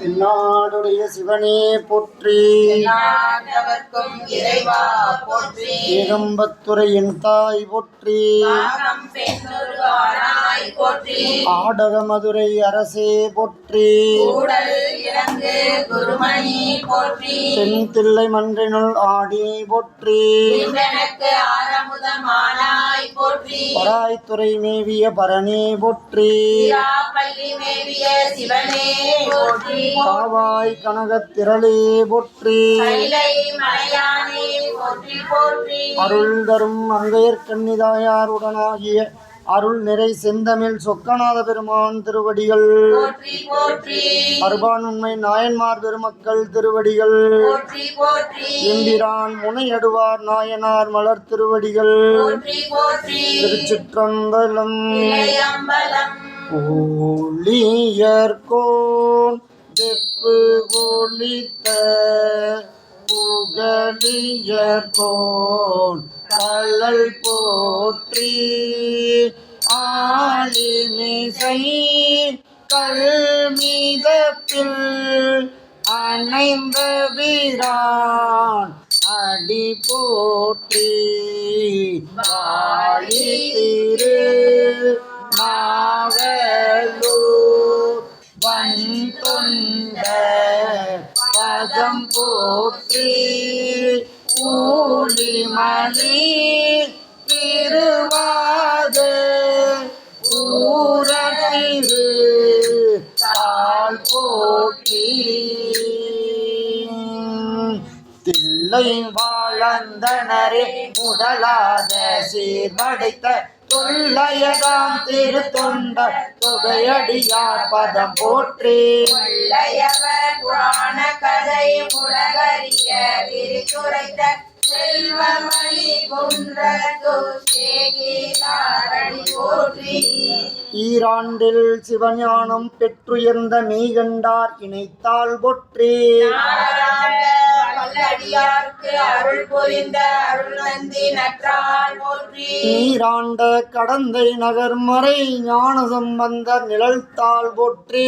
தென்னாடுடைய சிவனே போற்றி. எந்நாட்டவர்க்கும் இறைவா போற்றி. ஏகம்பத்துரை என் தாய் போற்றி. பாகம் பெண்ணொரு ஆனாய் போற்றி. ஆடக மதுரை அரசே போற்றி. கூடல் இலங்கு குருமணி போற்றி. தென்தில்லை மன்றினுள் ஆடி போற்றி. எனக்கு ஆரமுதமானாய் போற்றி. பராய்த்துறை மேவிய பரணே போற்றி. பள்ளி மேவிய சிவனே போற்றி. காவாய் கனகத்திரளே போற்றி. கைலை மலையானே போற்றி போற்றி. அருள் தரும் அங்கையர்கண்ணிதாயாருடனாகிய அருள் நிறை செந்தமிழ் சொக்கநாத பெருமான் திருவடிகள் போற்றி போற்றி. அருபான் உண்மை நாயன்மார் பெருமக்கள் திருவடிகள் போற்றி போற்றி. எம்பிரான் முனையடுவார் நாயனார் மலர் திருவடிகள் போற்றி போற்றி. திருச்சிற்றம்பலம். இளையம்பலம் ஊழியர்கோன் தெப்பு ஒளித்த புகழியர்கோன் கழல் போற்றி. ஆலிமிசை கல்மிதப்பில் அணைந்த வீரான் அடி போற்றி. வாழி திரு நாவலூர் வந்தொண்ட பதம் போற்றி. ஊழிமணி திருவாத ஊரதிரு தாள் போற்றி. தில்லை வாழந்தனரே முதலாத சீர்படைத்த தொல்லையதாம் திருத்தொண்ட தொகையடியார் பதம் போற்றி. கொள்ளையவர் புராண கதை உலகறிய விரித்துரைத்த செல்வமணி குன்றத்து சேகிராரணி போற்றி. ஈராண்டில் சிவஞானம் பெற்றுயர்ந்த மெய்கண்டார் இணைத்தாள் போற்றி. அடியார்க்கு அருள் புரிந்த அருள் நந்தி நற்றாள் போற்றி. நீராண்ட கடந்தை நகர்மறை ஞான சம்பந்தர் நிழல்தாள் போற்றி.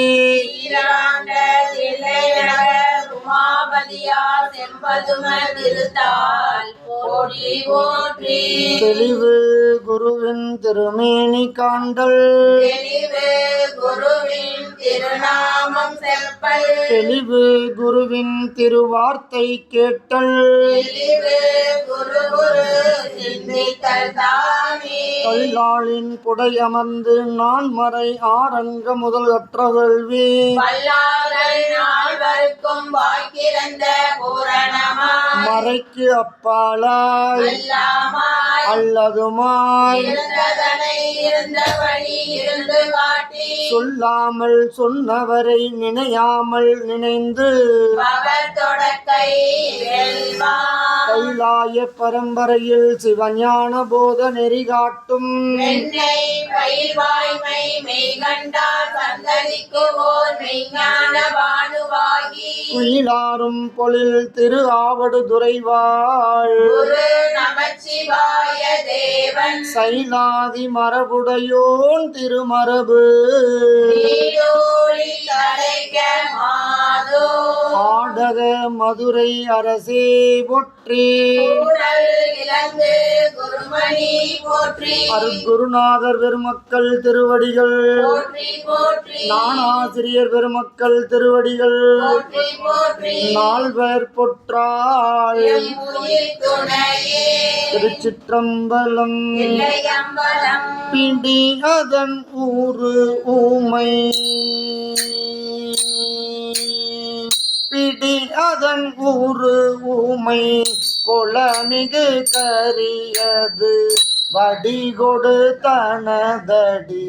ஈராண்ட தில்லைநகர் உமாபதியார் செம்பதும திருத்தாள் போற்றி போற்றி. தெளிவு குருவின் திருமேனி காண்டல் தெளிவு குருவின் திருநாமம் செப்பல். தெளிவு குருவின் திருவார்த்தை கேட்டல். தெளிவு குரு குரு சிந்தித்தல் தானே. கைலாளின் புடை அமர்ந்து நான்மறை ஆரங்க முதல் கற்ற கல்வி. பல்லார்கள் நால்வருக்கும் வாய்க்கிறந்த பூரணமாய் மறைக்கு அப்பாலாய் எல்லாமாய் அல்லதுமாய் இருந்ததனை இருந்தபடி இருந்து காட்டி. சொல்லாமல் சொன்னவரை நினையாமல் நினைந்து பவர் தொடக்கை வெல்வான். கைலாய பரம்பரையில் சிவஞான போத நெறி காட்டும் மென்னை பயிர்வாய்மை மெய்கண்டார் சந்ததிக்குவோர் மெய்ஞான பானுவாகி. குயிலாரும் பொழில் திரு ஆவடு துறைவாள் குரு நமச்சிவாய தேவன். சைலாதி மரபுடையோன் திருமரபு நீடோழி தலைக்க மாதோ. ஆடக மதுரை அரசே போற்றி. கூடல் இலங்கு குருமணி போற்றி. அருட்குருநாதர் பெருமக்கள் திருவடிகள் போற்றி போற்றி. நானாசிரியர் பெருமக்கள் திருவடிகள் போற்றி போற்றி. நால்வர் பொற்றாள் எம்முயிர் துணையே. திருச்சிற்றம்பலம். தில்லையம்பலம் பிடி அதன் ஊரு ஊமை பிடி அதன் ஊரு ஊமை கொளமிகு கரியது வடிகொடு தனதடி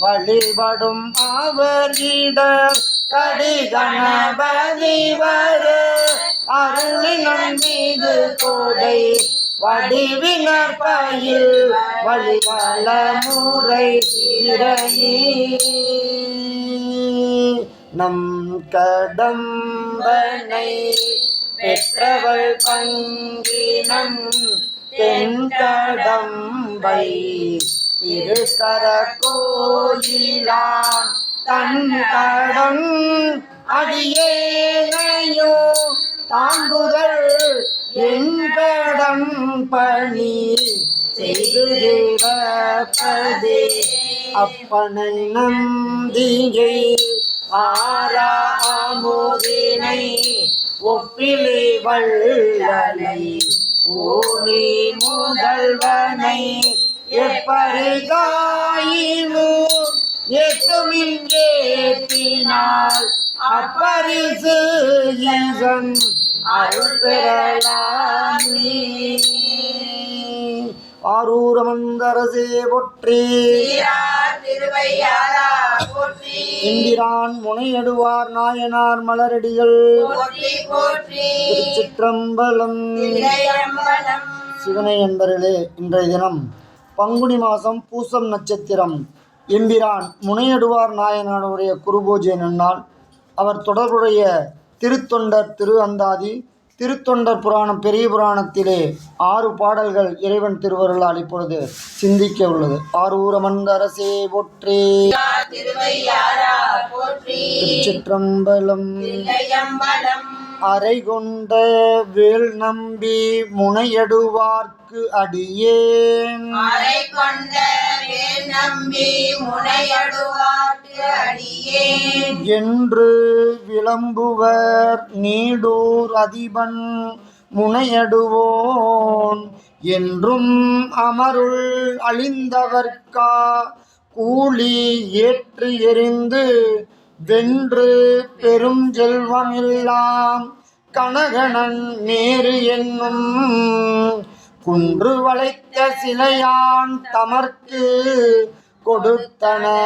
வழிபடும் அவர் இடர் கடி கணபதி வர அருளின் மீது கோடை வடிவினர் பயில் வழிவள முறை இறையே. நம் கடம்பனை பெற்றவள் பங்கினம் தென்கடம்பை திருக்கர கோயிலான் தன் கடன் அடியேனையோ தாங்குதல் எங்கடன் பணி செய்து கிடப்பதே அப்பனை நந்தியை ஆறாமுதினை ஒப்பிலி வள்ளலை ஓனி முதல்வனை எப்பரிதாயினு எத்துமின் ஏற்றினால் அப்பரிசு ஈசன் அருள் பெறலாமே. ஆரூர் அமர்ந்தரசே போற்றி, திருவையாரா போற்றி, எம்பிரான் முனையடுவார் நாயனார் மலரடிகள் போற்றி போற்றி. திருச்சிற்றம்பலம். தில்லையம்பலம். சிவனை என்பர்களே, இன்றைய தினம் பங்குனி மாதம் பூசம் நட்சத்திரம் எம்பிரான் முனையடுவார் நாயனாருடைய குருபூஜை நன்னாள். அவர் தொடர்புடைய திருத்தொண்டர் திரு அந்தாதி, திருத்தொண்டர் புராணம் பெரிய புராணத்திலே 6 பாடல்கள் இறைவன் திருவருளால் இப்பொழுது சிந்திக்க உள்ளது. ஆரூர் அமர்ந்தரசே போற்றி, திருவையாரா போற்றி, திருச்சிற்றம்பலம். தில்லையம்பலம். அறை கொண்ட வேல் நம்பி முனையடுவார்க்கு அடியேன், அறை கொண்ட வேல் நம்பி முனையடுவார்க்கு அடியேன் என்று விளம்புவர் நீடூர் அதிபன் முனையடுவோன் என்றும் அமருள் அழிந்தவர்க்கா கூலி ஏற்று எறிந்து வென்று பெரும் செல்வமெல்லாம் கனகணன் நேரு என்னும் குன்று வளைத்த சிலையான் தமர்க்கு கொடுத்தனே.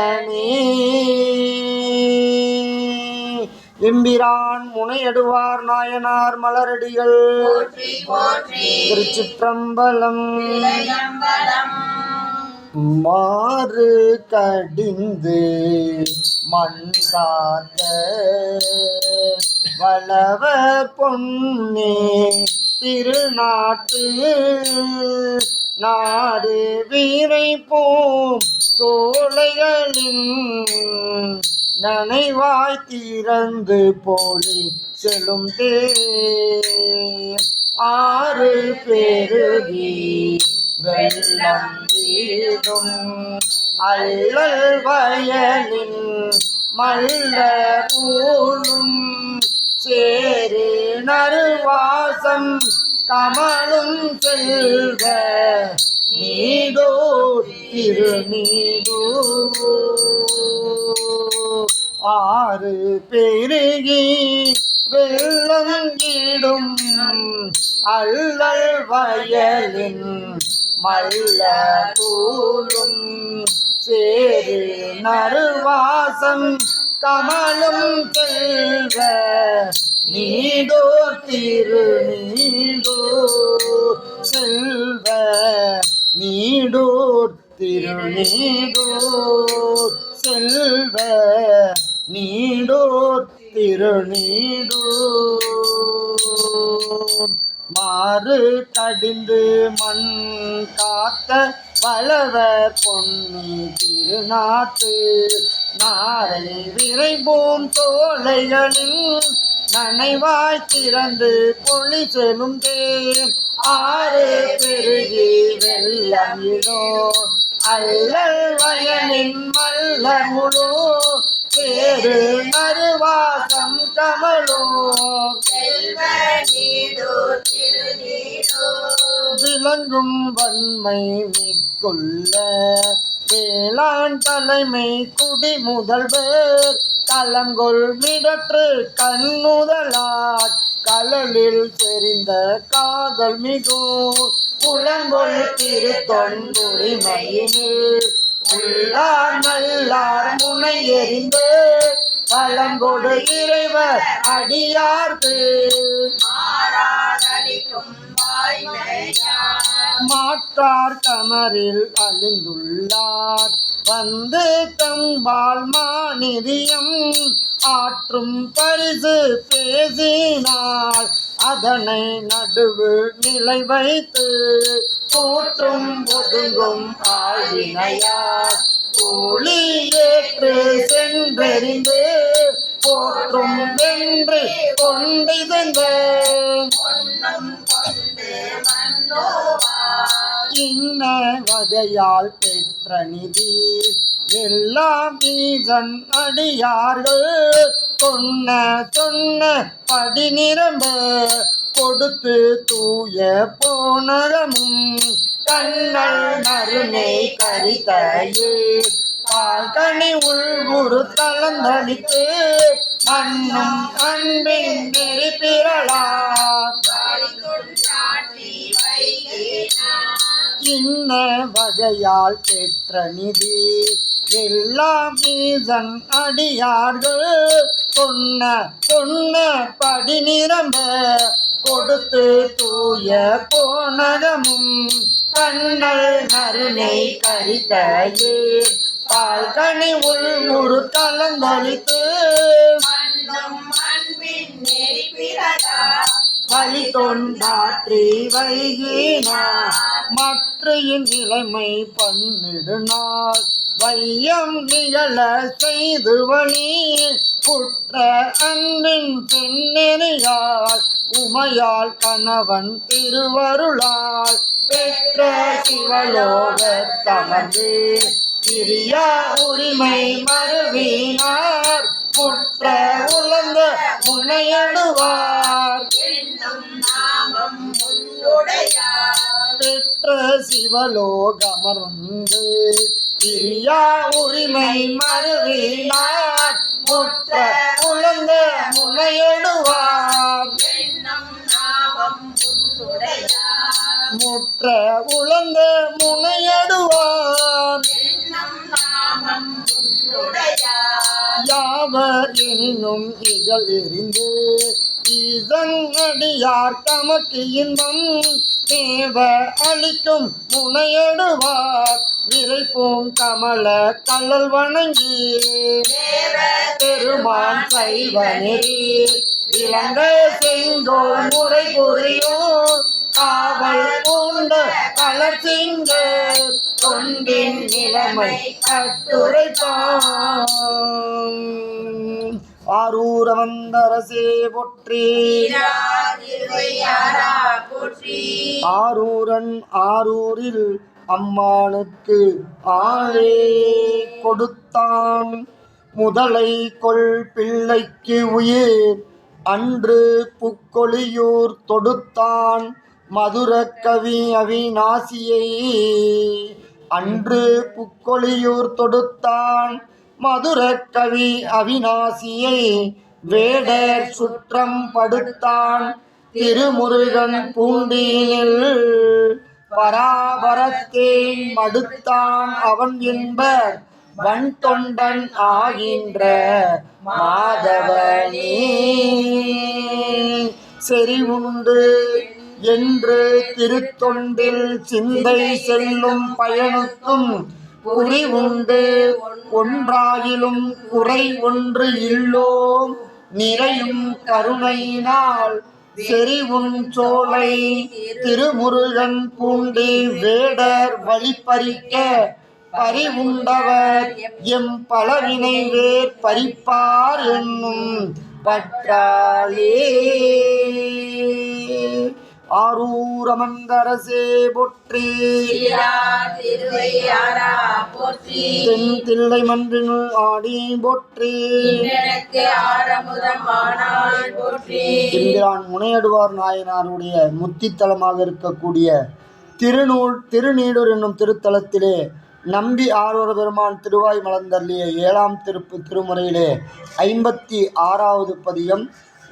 எம்பிரான் முனையடுவார் நாயனார் மலரடிகள் போற்றி போற்றி. திருச்சிற்றம்பலம். தில்லையம்பலம். மாறு கடிந்து மண் காத்த வளவர் பொன்னே திருநாட்டு நாடு வீரை போம் சோலைகளின் நனைவாய் திறந்து போலி செல்லும் தே ஆறு பெருகி வெள்ளம் தீடும் அல்லல் வயலின் மல்லர் ஊழும் சேரு நறுவாசம் கமலும் செல்வ நீடோ திருநீடோ ஆறு பெருகி வெள்ளங்கிடும் அல்லல் வயலின் மல்லூலும் சேரு நறுவாசம் கமலும் செல்வ நீடோ திருநீடோ செல்வ நீடோ திருநீடோ செல்வ நீடோ திருநீடோ. மாறு கடிந்து மண் காத்த வளவர் பொன்னி திருநாட்டு நாரை விரைபோம் சோலைகளில் நனைவாய் திறந்து பொழி செல்லும் தேன் ஆறு பெருகி வெள்ளம் இடோ அல்லல் வயலின் மல்லர் முழு பேரு நறுவாசம் கமலோ செல்வ நீடோ திருநீடோ விளங்கும் வன்மை மிக்குள்ள வேளாண் தலைமை குடி முதல்வர் களங்கொள் மிடற்று கண்ணுதலார் கலலில் தெரிந்த காதல் மிகு புலங்கொள் திருத்தொண்டுரிமையினில் உள்ளார் நல்லார் முனை எறிந்து பழங்கொடு இறைவர் அடியார்க்கு மாறாதளிக்கும் வாய்மையார் மாற்றார் கமரில் அழிந்துள்ளார் வந்து தம்பால் மாநிதியம் ஆற்றும் பரிசு பேசினார் அதனை நடுவு நிலை வைத்து போற்றும் ஒதுங்கும் ஆழினையார் கூலி ஏற்று சென்றெறிந்து போற்றும் வென்று கொண்டிருந்த இன்ன வகையால் பெற்ற நிதி எல்லாம் ஈசன் அடியார்கள் சொன்ன படி நிரம்ப கொடுத்து தூய போனகமும் கண்ணல் நறுநே கரிதையே பால்கனி உள்குரு கலந்தளித்து மண்ணும் அன்பின் நெறிப்பிரளா இன்ன வகையால் பெற்ற நிதி எல்லாம் ஈசன் அடியார்கள் சொன்ன படி நிரம்ப கொடுத்து தூய போனகமும் கண்ணல் நறுநே கரிதையே பால்கனி உள்முறு கலந்தளித்து வழி தொண்டாற்றி வைகினார் மற்ற நிலைமை பன்னிடுநாள் வையம் நிகழ செய்து வழி குற்ற அன்பின் பெண்ணெறியால் உமையால் கணவன் திருவருளால் பெற்ற சிவலோகத்தமர்ந்து பிரியா உரிமை மறுவினார் குற்ற உலர்ந்த முனையடுவார் பெற்ற சிவலோகமர்ந்து பிரியா உரிமை மறுவினார் முற்ற உலர்ந்த முனையடுவார் முற்ற உலர்ந்த முனையடுவார் யாவர் எனினும் இகழ் எறிந்து ஈசன் அடியார் தமக்கு இன்பம் தேவ அளிக்கும் முனையடுவார் விரைப்போம் கமல கல்லல் வணங்கி பெருமான் சைவ நெறி இளங்க செங்கோல் முறை புரியும் காவல் பூண்ட கலர்சிங்க தொண்டின் நிலைமை கட்டுரைப்பான் ஆரூர வந்தரசே போற்றி ஆரூரன் ஆரூரில் அம்மானுக்கு ஆளே கொடுத்தான் முதலை கொள் பிள்ளைக்கு உயிர் அன்று புக்கொழியூர் தொடுத்தான் மதுர கவி அவிநாசியை அன்று புக்கொழியூர் தொடுத்தான் மதுர கவி அவிநாசியை வேடர் சுற்றம் படுத்தான் திருமுருகன் பூண்டியில் பராபரத்தேன் மடுத்தான் அவன் என்பர் வன் தொண்டன் ஆகின்ற மாதவனே செறிவுண்டு என்று திருத்தொண்டில் சிந்தை செல்லும் பயனுக்கும் குறிவுண்டு ஒன்றாயிலும் குறை ஒன்று இல்லோம் நிறையும் கருணையினால் செறிவுன் சோலை திருமுருகன் பூண்டி வேடர் வழிப்பறிக்க பறிவுண்டவர் எம் பலவினை வேர் பறிப்பார் என்னும் பற்றாலே ஆரூரமந்தரசே போற்றி தென் தில்லை மன்றினுள் ஆடி போற்றி எம்பிரான் முனையடுவார் நாயனாருடைய முத்தித்தலமாக இருக்கக்கூடிய திருநீடூர் என்னும் திருத்தலத்திலே நம்பி ஆரூர பெருமான் திருவாய் மலர்ந்தள்ளிய 7ஆம் திருமுறையிலே 56வது பதிகம்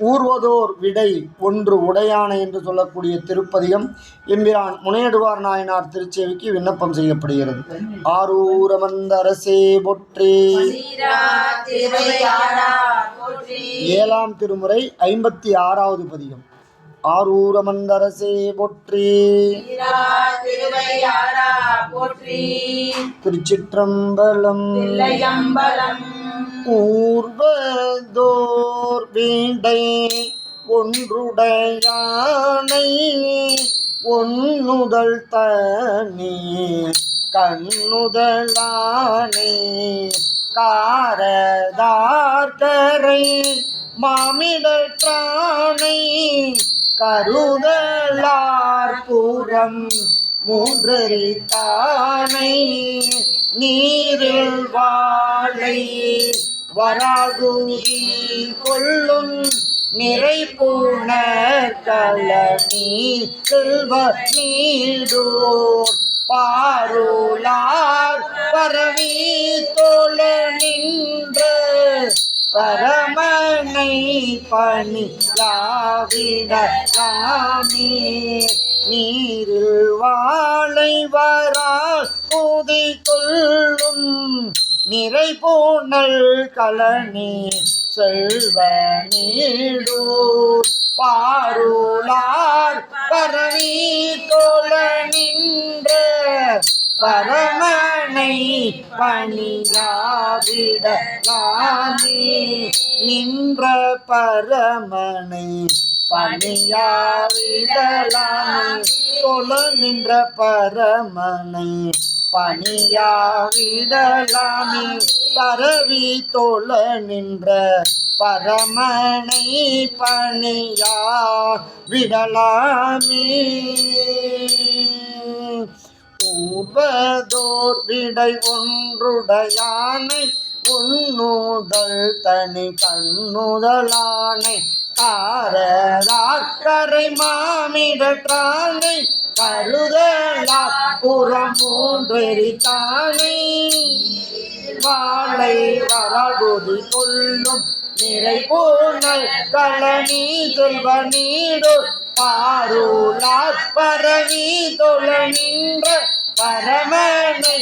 ஊர்வதோர் விடை ஒன்று உடையானை என்று சொல்லக்கூடிய திருப்பதிகம் எம்பிரான் முனையடுவார் நாயனார் திருச்சேவிக்கு விண்ணப்பம் செய்யப்படுகிறது. ஆரூரமந்த அரசே போற்றி. 7ஆம் திருமுறை 56வது பதிகம். ஆரூரமந்த அரசே போற்றி. திருச்சிற்றம்பலம். ஊர்வதோர் வீடை ஒன்றுடையானை ஒன்னுதல் தனி கண்ணுதலானே காரதார்கரை மாமிடற்றானை கருதலார் புறம் மூன்றெரித்தானை நீரில் வாழை வராகுதி கொள்ளும் நிறை பூணர் கலனி செல்வ நீடோர் பாருளார் பரவி தோழ நின்ற பரமனை பணியாவிடலாமே நீரில் வாழை வரா கூதி கொள்ளும் நிறை பூணல் கலனி செல்வ நீடூர் பாருளார் பரவி தோழ நின்ற பரமனை பணியாவிடலாமே நின்ற பரமனை பணியாவிடலாமே தொழ நின்ற பரமனை பணியாவிடலாமே பரவி தொழ நின்ற பரமனை பணியா விடலாமே பூர்வதோர் விடை ஒன்றுடையானை உன்னுதல் தனி கண்ணுதலானை காரதார் கரை மாமிடற்றானை கருதலா புறம் மூன்றெரித்தானை வாழை வரகுதி கொள்ளும் நிறை பூணல் கலனி செல்வ நீடோர் பாருளார் பரவி தொழ நின்ற பரமனை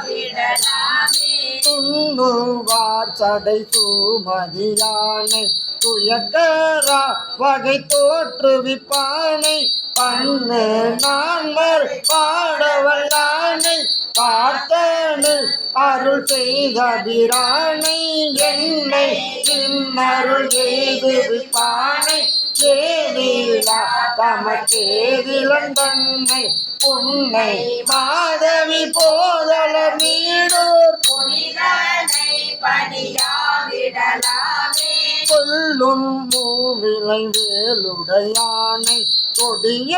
பணியாவிடலாமே துண்ணுவார் சடை சுமதியானை துயக்கரா வகை தோற்றுவிப்பானை பண்ணு நான்மர் பாடவல்லானை பார்த்தனு அருள் செய்த பிரானை என்னை இன்னருள் எய்துவிப்பானை சேதிலா தமக்கேதிலந்தன்னை உன்னை மாதவி போதலர் நீடோர் புனிதனை பணியாவிடலாமே கொல்லும் மூவிலை வேலுடையானை கொடிய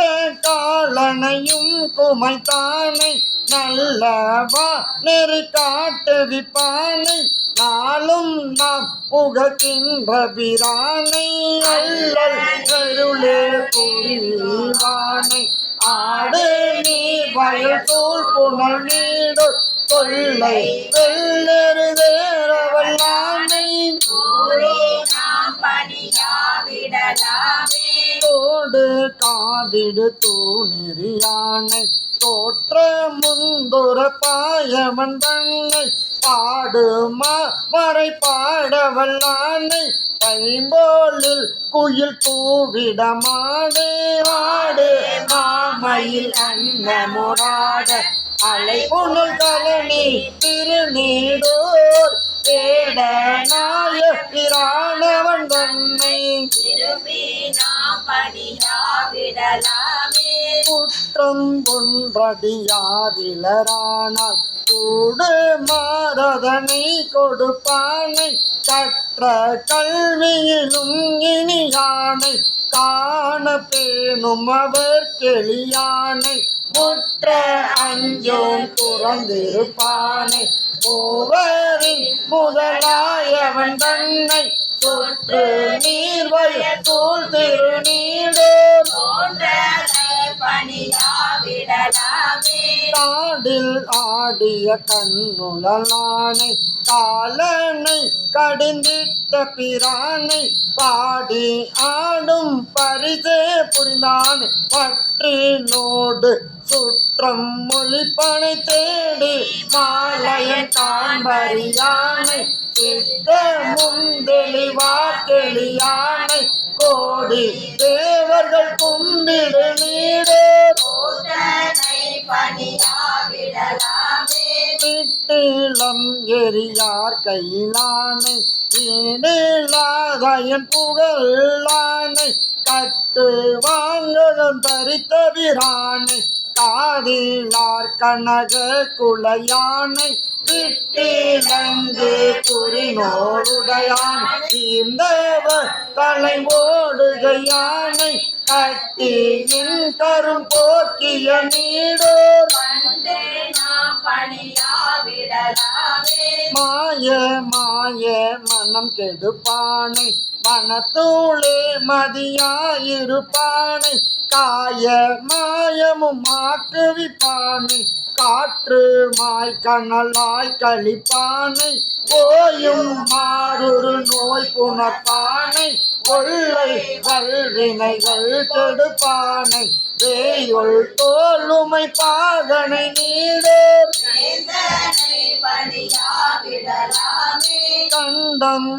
காலனையும் குமைத்தானை நல்லவா நெறி காட்டுவிப்பானை நாளும் நாம் புகக்கின்ற பிரானை அல்லல் கருளே புரிவானை ஆடு நீ வயல் தூள் புனல் நீடு கொள்ளை வெள்ளெருதேரவல்லானை நாம் பணியாவிடலாமே தோடு காதிடு தூணெறியானை தோற்ற முந்துர பாயவன் தன்னை பாடுமா மறை பாடவல்லானை பைம்போலில் குயில் கூவிடமாடே ஆடு மாமையில் அன்னமுடாட அலை புனல் கலனி திருநீடோர் தேட நாயபிரானவன் தன்னை திரும்பி நாம் பணியாவிடலாமே குற்றம் ஒன்றடியாரிலரானால் கூடு மாறதனை கொடுப்பானை கற்ற கல்வியிலும் இனியானை காண பேணும் அவர் கெளியானை முற்ற அஞ்சோன் துறந்திருப்பானை மூவரின் முதலாயவன் தன்னை சொற்று நீர்வய தூள் திருநீடோர் பணியாவிடலாமே காடில் ஆடிய கண்ணுளானை காலனை கடிந்திட்ட பிரானை பாடி ஆடும் பரிசே புரிந்தான் பற்றினோடு சுற்றம் மொழிப்பனை தேடி மாலையன் காண்பறியானை சித்த முந்தெளிவார் கெளியானை கோடி தேவர்கள் கும்பிடு நீடே பணியாவிடலாமே வீட்டிலம் எரியார் கையிலானை வீடிலாதயன் புகழானை கட்டு வாங்கதம் தரித்த விரானை காதிலார் கனக குலையானை விட்டிலங்கு குறிநோருடையான் தீர்ந்தவர் தலை ஓடுகையானை கட்டியின் கரும் போக்கிய நீடோர் பண்டே நாம் பணியாவிடலாமே மாய மாய மனம் கெடுப்பானை மனத்தூளே மதியாயிருப்பானை காய மாயமும் மாற்றுவிப்பானை காற்று மாய்கணலாய் கழிப்பானை ஓயும் மாறுரு நோய் புணர்ப்பானை கொள்ளை வல்வினைகள் கெடுப்பானை வேயுள் தோலுமை பாகனை நீடோர் வேந்தனை பணியாவிடலாமே கண்டம்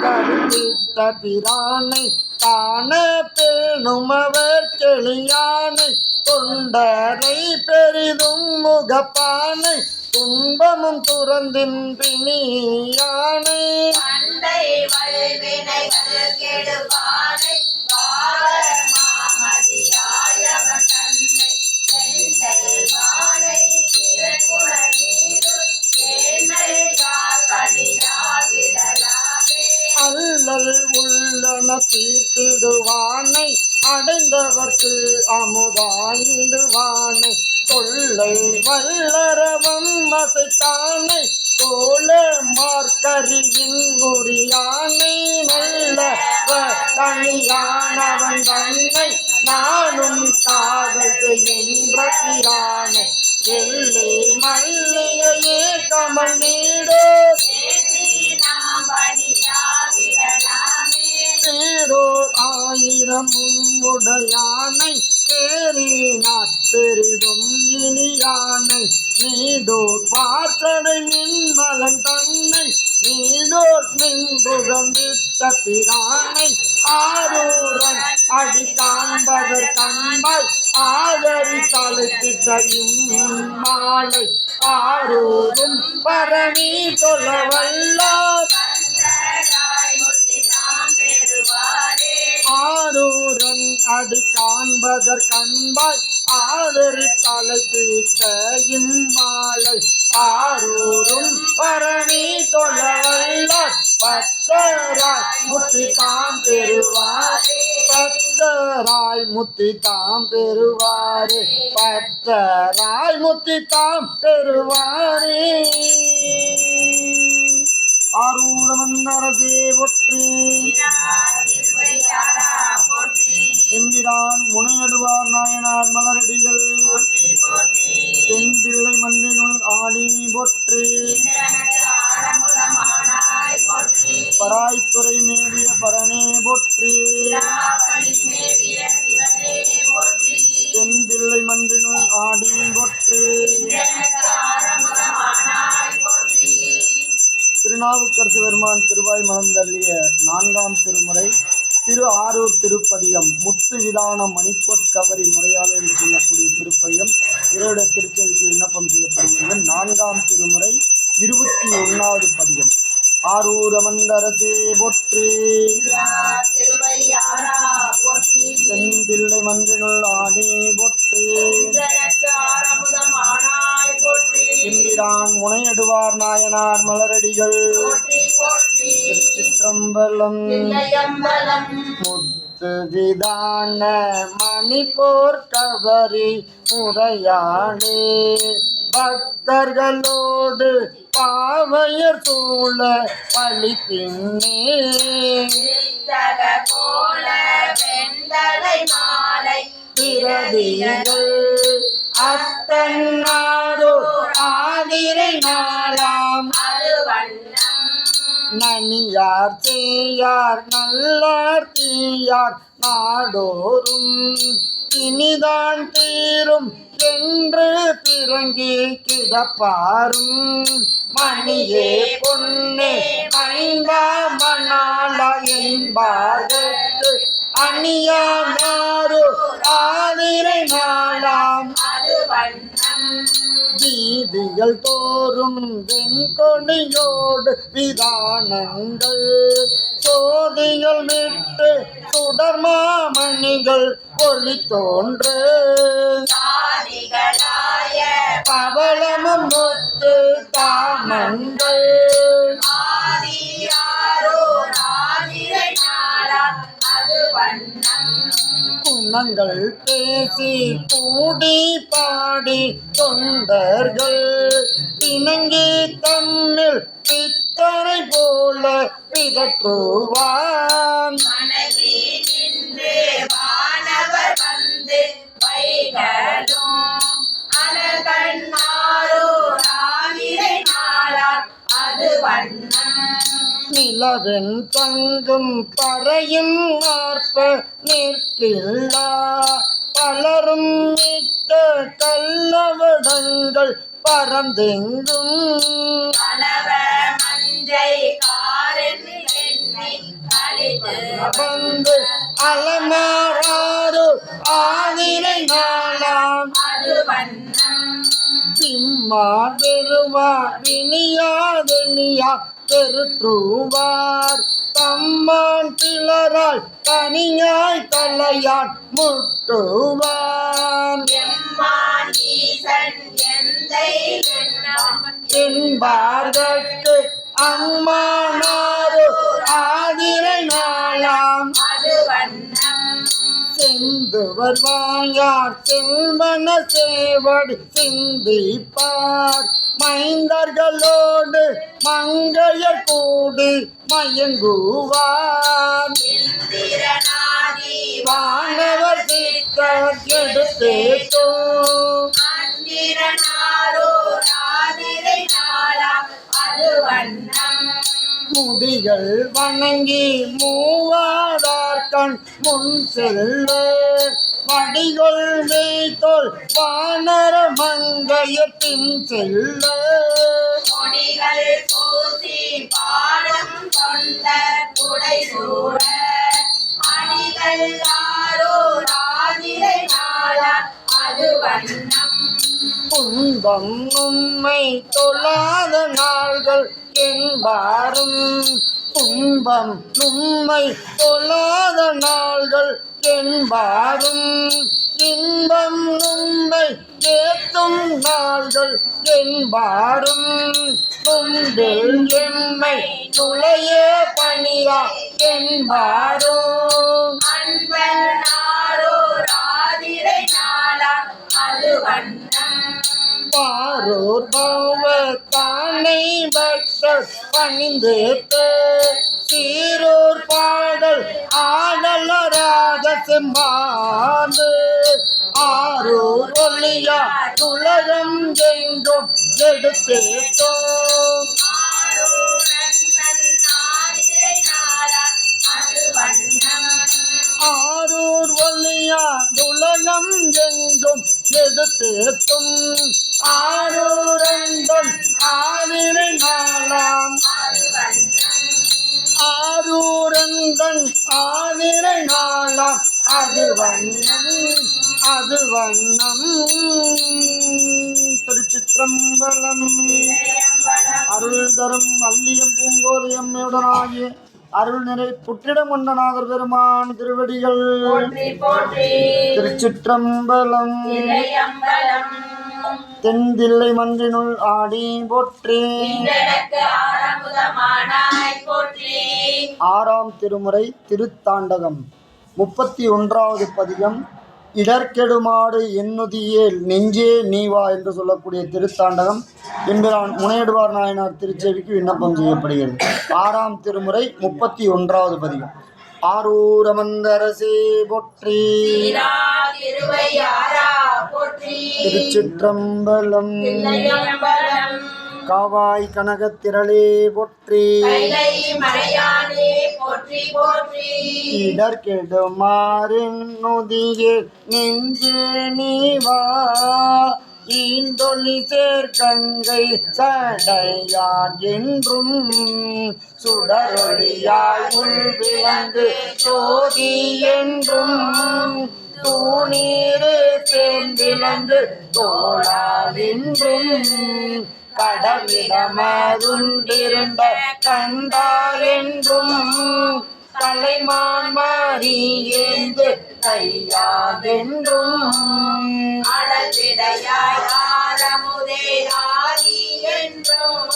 கருத்திட்ட பிரானை காண பேணுமவர் கெளியானை தொண்டரை பெரிதும் முகப்பானை துன்பமும் துறந்தின் பிணியானை பண்டை வல்வினைகள் கெடுப்பானை மாமதியாயவன் தன்னை செந்தை வாழை திருக்குணநீரு தேன்மையார் பணியாவிடலாமே அல்லல் உள்ளன தீர்த்திடுவானை அடைந்தவர்க்கு அமுதாயிடுவானை தொல்லை வல்லரவம் மசைத்தானை தோழ மார்க்கரியின் உரியானை நல்ல தனியானவன் தன்னை நானும் காதல் செய்கின்ற பிரானை எல்லை மல்லிகையே கமல் நீடோ தேற்றி நாம் பணியாவிடலாமே பேரோர் ஆயிரமும் உடையானை பேரினாற் பெரிதும் இனியானை நீடோர் வாசடை நின்மலன் தன்னை நீடோர் நின்புகம் விட்ட பிரானை ஆரூரன் அடி காண்பதற் கண்பாய் ஆதரி தலைத்திட்ட இம்மாலை ஆரூரும் பரணி சொல்ல வல்லார் கந்தராய் முத்தி நாம் பெறுவாரே ஆரூரன் அடி காண்பதற் கண்பாய் ஆதரி தலைத்திட்ட இம்மாலை ஆரூரும் பரணி சொல்ல வல்லார் பத்தராய் முத்தி தாம் பெறுவாரே பத்தராய் முத்தி தாம் பெறுவாரே பத்தராய் முத்தி தாம் பெறுவாரே ஆரூரமந்தரசே ஒற்றி திருவையாரா போற்றி எம்பிரான் முனையடுவார் நாயனார் மலரடிகள் போற்றி போற்றி தென்தில்லை மன்றினுள் ஆடி போற்றி இந்திரனுக்கு ஆரம்பமானாய் போற்றி பராய்த்துறை மேவிய பரணே போற்றி திராவளி மேவிய சிவனே போற்றி தென்தில்லை மன்றினுள் ஆடி போற்றி இந்திரனுக்கு ஆரம்பமானாய் போற்றி திருநாவுக்கரசு பெருமான் திருவாய் மலர்ந்தள்ளிய 4ஆம் திருமுறை திரு ஆரூர் திருப்பதிகம் முத்து விதானம் மணிப்பொற்கவரி முறையால் என்று சொல்லக்கூடிய திருப்பதிகம் இவருடைய திருச்செவிக்கு விண்ணப்பம் செய்யப்படுகிறது 4ஆம் திருமுறை 21வது பதிகம். ஆரூர் அமர்ந்தரசே போற்றி திருவையாரா போற்றி தென்தில்லை மன்றினுள் ஆடி போற்றி இந்திரனுக்கு ஆரம்பமானாய் போற்றி எம்பிரான் முனையடுவார் நாயனார் மலரடிகள் போற்றி போற்றி திருச்சிற்றம்பலம் தில்லையம்பலம் முத்து விதான மணிப்போர் கவரி முறையாடே பக்தர்களோடு பாவையர் சூழ பழிப்பின்னே சித்தக கோல வெண்தலை மாலை பிரதிகள் அத்தன்னாரோ ஆதிரை நாளாம் அது வண்ணம் நனியார் செய்யார் நல்லார் தீயார் நாடோறும் இனிதான் தீரும் என்று பிறங்கி கிடப்பாரும் மணியே பொன்னே மைந்தா மணாலா என்பார்கட்கு அணியானாரோ ஆதிரை நாளாம் அது வண்ணம் வீதிகள் தோறும் வெண்கொடியோடு விதானங்கள் சோதிகள் விட்டு சுடர் மாமணிகள் ஒளி தோன்று சாதிகள் மணிகளாய பவளமும் முத்து தாமங்கள் ஆதியாரோ ராதிரை நாளால் அது வண்ணம் குணங்கள் பேசி கூடி பாடி தொண்டர்கள் இணங்கி தம்மில் பித்தரை போல பிதற்றுவான் மனைவி நின்று வானவர் வந்து வைகளும் அனகண்ணாரோ ராதிரை நாளால் அது வண்ணம் நிலவென் தங்கும் பறையும் மார்ப நிற்கில்லா பலரும் இட்ட கல்லவடங்கள் பரந்தெங்கும் கணவ மஞ்சை காரின் எண்ணெய் கழித்து வந்து அலமாறு ஆதிரை நாளாம் அது வண்ணம் சிம்மா பெருவா வினியா பெருற்றுவார் தம்மான் பிளரால் தனியாய் தலையான் முட்டுவான் எம்மான் ஈசன் எந்தை எண்ணம் என்பார்கட்கு அம்மானாரோ ஆதிரை நாளாம் அது வண்ணம் செந்துவர் வாயார் செல்வன சேவடி சிந்திப்பார் மைந்தர்களோடு மங்கையர் கூடி மயங்குவார் இந்திரநாதி வானவர் சித்தர் எடுத்தேட்டோ அந்திரனாரோ ராதிரை நாளாம் அது வண்ணம் முடிகள் வணங்கி மூவாதார்கண் முன் செல்ல வடிகொள் வைத்தோல் வானர மங்கையத்தின் செல்ல கொடிகள் பூசி பாடம் கொண்ட குடை சூட அணிகள் ஆரோ ராதிரை நாளால் அது வண்ணம் துன்பம் உண்மை தொழாத நாள்கள் என்பாரும் துன்பம் உண்மை தொழாத நாள்கள் என்பாரும் இன்பம் உண்மை ஏத்தும் நாள்கள் என்பாரும் தும்பில் எம்மை துளைய பணியா என்பாரும் அன்பன் நாரோ ராதிரை நாளால் அது வண்ணம் பாரூர் பௌவ தானை பக்தர் பணிந்தேத்த சீரூர் பாடல் ஆடலராத செம்மாண்டு ஆரூர் ஒளியா உலகம் எங்கும் எடுத்தேத்தோம் ஆரூரன் ராதிரை நாளால் அது வண்ணம் ஆரூர் ஒளியா உலகம் எங்கும் எடுத்தேத்தும் ஆரூரந்தன் ஆதிரை நாளாம் அது வண்ணம் ஆரூரந்தன் ஆதிரை நாளாம் அது வண்ணம் அது வண்ணம். திருச்சிற்றம்பலம். இளையம்பலம் அருள் தரும் அல்லியம் பூங்கோதையம்மையுடனாகிய அருள் நிறை புற்றிடம் கொண்டநாதர் பெருமான் திருவடிகள் போற்றி போற்றி திருச்சிற்றம்பலம். இளையம்பலம் தென்தில்லை மன்றினுள் ஆடி போற்றி. இன்றெனக்கு ஆரமுதமானாய் போற்றி. ஆறாம் திருமுறை திருத்தாண்டகம் 31வது பதிகம். இடர்கெடுமாடு எண்ணுதியேல் நெஞ்சே நீவா என்று சொல்லக்கூடிய திருத்தாண்டகம் எம்பிரான் முனையடுவார் நாயனார் திருச்சேவிக்கு விண்ணப்பம் செய்யப்படுகிறது. ஆறாம் திருமுறை 31வது பதிகம். ஆரூரமந்தரசே போற்றி. திருவையாரா போற்றி. திருச்சிற்றம்பலம். இளையம்பலம் காவாய் கனகத்திரளே போற்றி. கைலை மலையானே போற்றி போற்றி. இடர்கெடுமாறென்னுதியே நெஞ்சே நீவா ஈண்டொளி சேர்கங்கை சடையான் என்றும் சுடரொளியாய் உள்விளங்கு சோதி என்றும் தூணீரே சேர்ந்திலங்கு தோளால் என்றும் கடலிடமருண்டிருந்த கண்டார் என்றும் அலைமான் மாறி ஏந்து கையாதென்றும் அடல்விடையாய் ஆரமுதே ஆதி என்றும்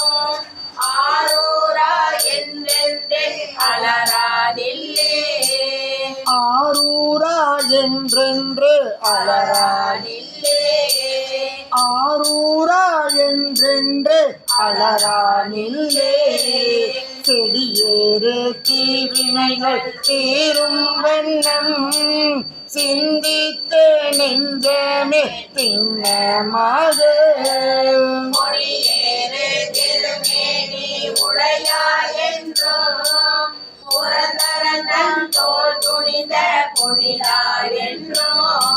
ஆரூரா என்றென்றே அலராதில்லே ஆரூரா என்றென்று அலராதில்லே ஆரூரா என்றென்று அலரானில்லே செடியேறு தீவினைகள் தீரும் வண்ணம் சிந்தித்து நெஞ்சமே திண்ணமாக மொழியேறு திருமேனி உடையாய் என்றும் புரந்தரன் தோல் துணிந்த புனிதாய் என்றும்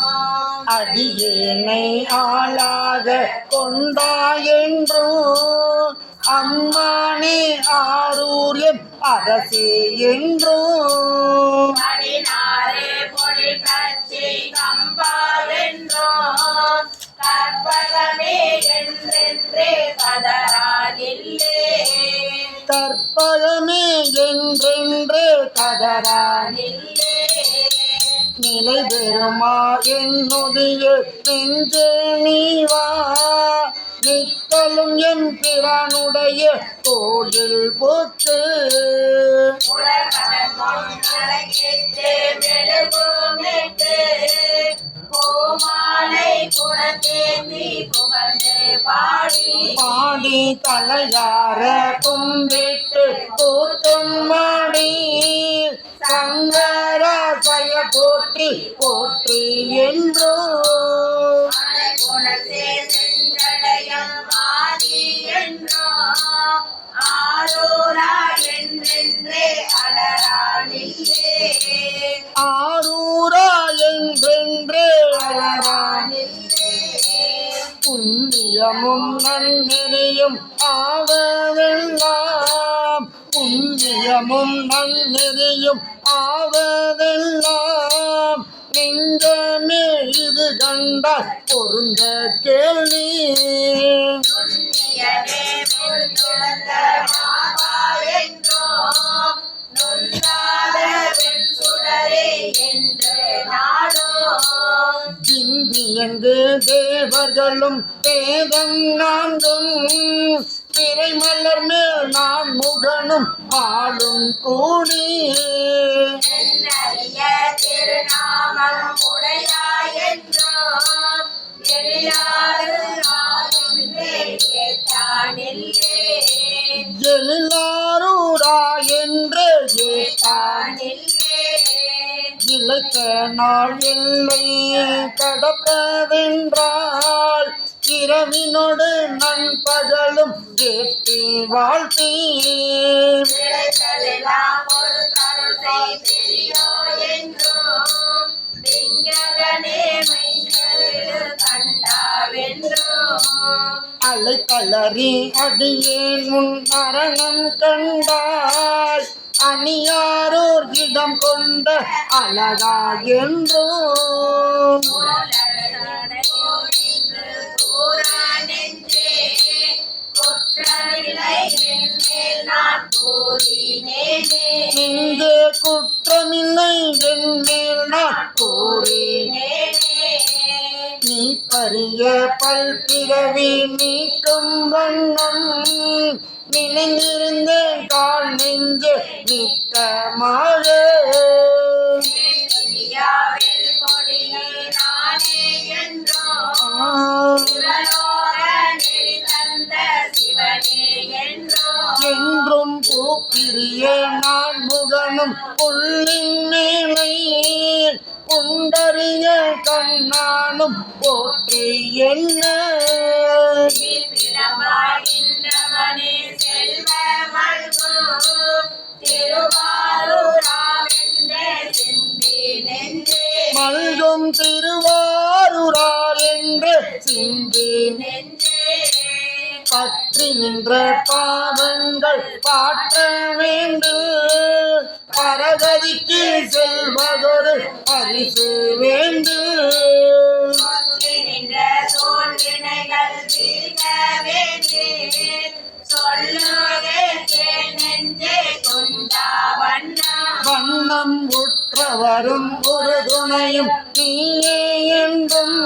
அடியேனை ஆளாக கொண்டாயென்றும் அம்மானே ஆரூரியம் அரசே என்றும் அடினாரே பொடி கட்சி கம்பாவென்றோம் கற்பகமே என்றென்றே கதராதில்லே கற்பகமே என்றென்று கதரான் நில்லே நிலை பெறுமா என்னுடைய நெஞ்சே நீவா நித்தலும் என் பிரானுடைய கோயில் போச்சு உலகன் கொண்டரங்கிட்டு மெழுகுமிட்டு பூமாலை குணத்தேந்தி புகழ்ந்து பாடி பாடி தலையார கும்பிட்டு கூத்தும் மாடி சங்கராசய போற்றி போற்றி என்றோ மலை குணத்தே செஞ்சடையம் ஆதி என்றோம் ஆரூரா என்றென்றே அலரானில்லே ஆரூரா என்றென்று அலரான் நில்லே புண்ணியமும் நன்னெறியும் ஆவதெல்லாம் புண்ணியமும் நன்னெறியும் ஆவதெல்லாம் நெஞ்சமே இது கண்டால் பொருந்த கேள்வி நுண்ணியனே வெண்துளந்த மாபா என்றோம் நுண்ணாத வெண்சுடரே என்று நாடும் சிந்தியங்கு தேவர்களும் வேதம் நான்கும் திரைமலர் மேல் நான் முகனும் ஆளும் கூடி என்னறிய திருநாமம் உடையாய் என்றோம் எழிலாறு ஆகின்றே கேட்டானில்லே எழிலாரூரா என்று ஏற்றான் தானில்லே இழைத்த நாள் இல்லை கடப்பதென்றால் இரவினோடு நண்பகலும் ஏற்றி வாழ்த்தி விளைச்சலெல்லாம் ஒரு கருள் செய் பெரியோ என்றும் விஞ்ஞகனே மைஞர் கண்டாவென்றும் அலை கலறி அடியேன் முன் மரணம் கண்டாய் அணியாரோர் இடம் கொண்ட அழகா என்றோ இங்கே குற்றமில்லை என் மேல் நான் கூறினேன் நீ பரிய பல்பிறவி நீக்கும் வண்ணம் நினைந்திருந்தேன் கால் நெஞ்சு நித்தமாக என்றும் பூப்பிரிய நான் முகனும் புள்ளின் மேலை புண்டறிய கண்ணானும் போற்றி என்ன மல்கும் திருவாரூரார் என்று சிந்தி பற்றி நின்ற பாவங்கள் பாற்ற வேண்டும் பரகதிக்கு செல்வதொரு பரிசு வேண்டும் வண்ண நம் உற்றவரும் ஒரு துணையும் நீயே என்றும்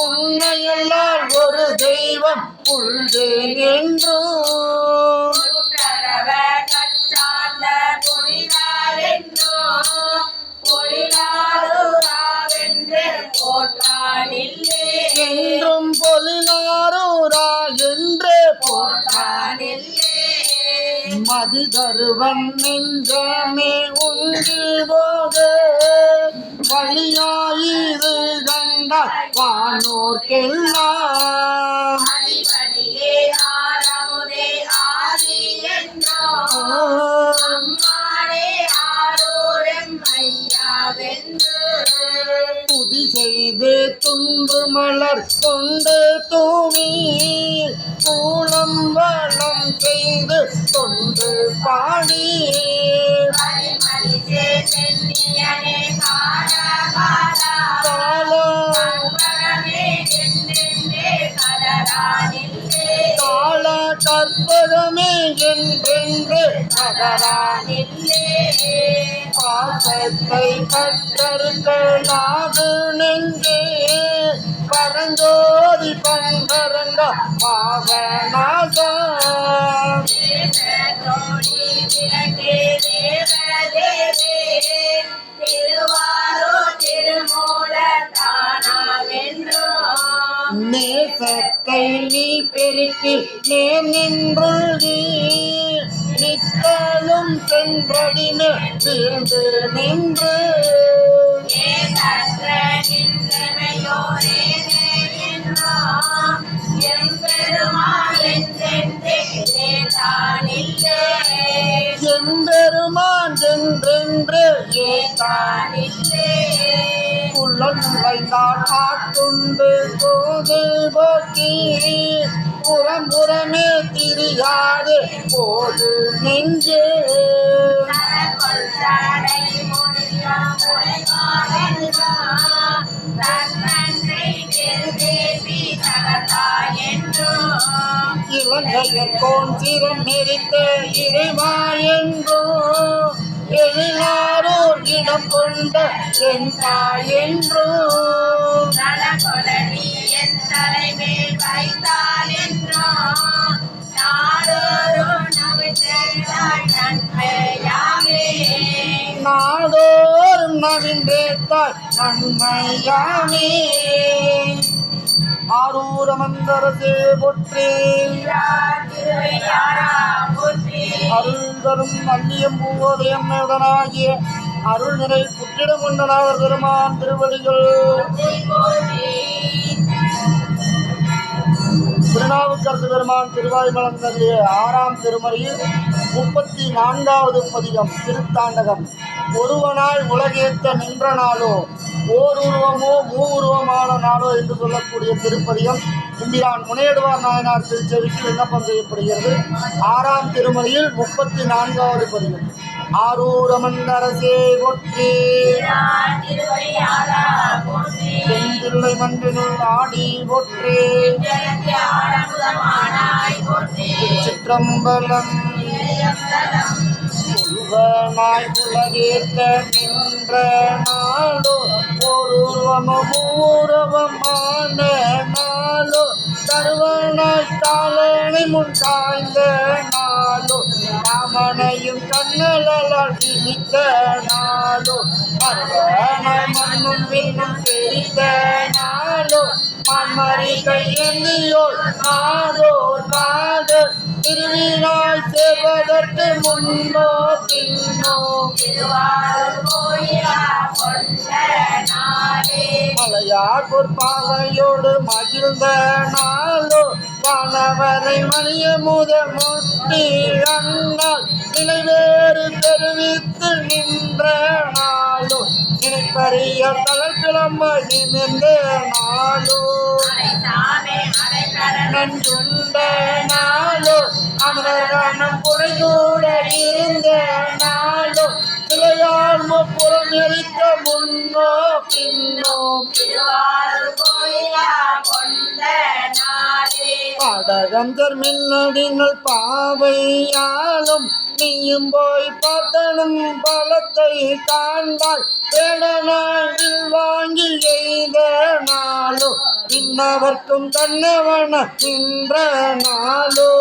உன்னையெல்லாம் ஒரு தெய்வம் உள்வேன் என்றும் உற்றரவ கச்சார்ந்த பொழிலாரென்றோ பொழிலாரூராவென்று போற்றானில்லே என்றும் பொலினாரூரா என்று போற்றானில்லே மதி தருவன் நெஞ்சமே உண்டு போக வழியாயிரு கண்டால் வானோர்க்கெல்லாம் அதிபதியே ஆரமுதே ஆதி என்றோ அம்மானே ஆரூரெம் ஐயாவென்று புதி செய்து துன்று மலர் கொண்டு தூவி கூலம் வளம் செய்து தொண்டு பாடி மணிமணிசே சென்னியனே காலகாலா கற்பகமே என்றென்றே கதரானில்லே கால கற்பகமே என்றென்று கதரானில்லே பாசத்தை கற்றறுக்கலாது நெஞ்சே பரஞ்சோதி பங்கரங்க பாவநாதா தேசத்தோடி விளக்கே தேவதேவே திருவாரூர் திருமூலர் தானாவென்றோ நேசத்தை நீ பெருக்கி நேர் நின்றுள்ளி நித்தலும் சென்றடின வீழ்ந்து நின்று ஏசற்ற நின்றமையோரே என்றோ எம்பெருமான் என்றென்றே தானில்லே எம்பெருமான் என்றென்று ஏதான் தானில்லே உள்ளம் நுழைந்தான் ஆட்டுண்டு போது போக்கி புறம்புறமே திரியாது போது நெஞ்சே தனக்குள் சடை முடியும் உலகாவென்றோ தன்னன்னை பெருதேவி தகத்தாயென்றோ இலங்கையர்கோன் சிரம் நெறித்த இறைவா என்றோ எழிலாரோர் இடம் கொண்ட என் தாய் என்றோ நலகொலடி என் தலைமேல் வைத்தால் என்றோ நாடோறும் நவிழ்ந்தாய் நன்மையாமே நாடோறும் நவின்றேத்தாய் நன்மையாமே ஆரூரமந்தரசே பொற்றே திருவையாரா போற்றி அருள் தரும் அல்லியம்பூவோதயம்முடனாகிய அருள் நிறை புற்றிடம் கொண்டனார் பெருமான் திருவடிகள் போற்றி திருநாவுக்கரசு பெருமான் திருவாய் மலர்ந்தருளிய 6ஆம் திருமறையில் 34வது பதிகம் திருத்தாண்டகம். ஒருவனாய் உலகேத்த நின்ற நாளோ ஓர் உருவமோ மூவுருவமான நாளோ என்று சொல்லக்கூடிய திருப்பதிகம் எம்பிரான் முனையடுவார் நாயனார் திருச்செவிக்கு விண்ணப்பம் செய்யப்படுகிறது. 6ஆம் திருமறையில் 34வது பதிகம். ஆரூரமந்தரசே பொற்றி திருவையாரா போற்றி தென்தில்லை மன்றினுள் ஆடி பொற்றி ஆரமுதமானாய் போற்றி சிற்றம்பலம் ஒருவனாய் உலகேத்த நின்ற நாளோ ஒரு உருவமும் மூரவமான நாளோ தருவனாய் காலனை முன் காய்ந்த நாளோ ராமனையும் கண்ணலால் விழித்த நாளோ பருவனாய் மண்ணும் விண்ணும் தெரிந்த நாளோ மன்மரி கையெண்ணியோர் நாடோர் நாடு திருவிழாய் சேர்வதற்கு முன்னோ பின்னோ திருவாரூர் கோயிலா கொண்ட நாளே மலையார் பொற்பாகையோடு மகிழ்ந்த நாளோ வானவரை மணிய முத முட்டி அண்ணால் நிலைவேறு தெரிவித்து நின்ற நாளோ நினைப்பறிய தளர் கிளம்ப நிமிர்ந்த நாளோ அடைசாமே அடைக்கடன் நன்றுண்ட நாளோ அமரகானம் புரைகூட இருந்த நாளோ பிள்ளையார் புறம் எரித்த முன்னோ பின்னோ திருவாரூர் கோயிலா கொண்ட நாளே படகந்தர் மின்னடிகள் பாவையாலும் நீயும் போய் பார்த்தனும் பலத்தை காண்பாய் வேடனாய் வாங்கி எய்த நாளோ இன்னவர்க்கும் தன்னவன நின்ற நாளோ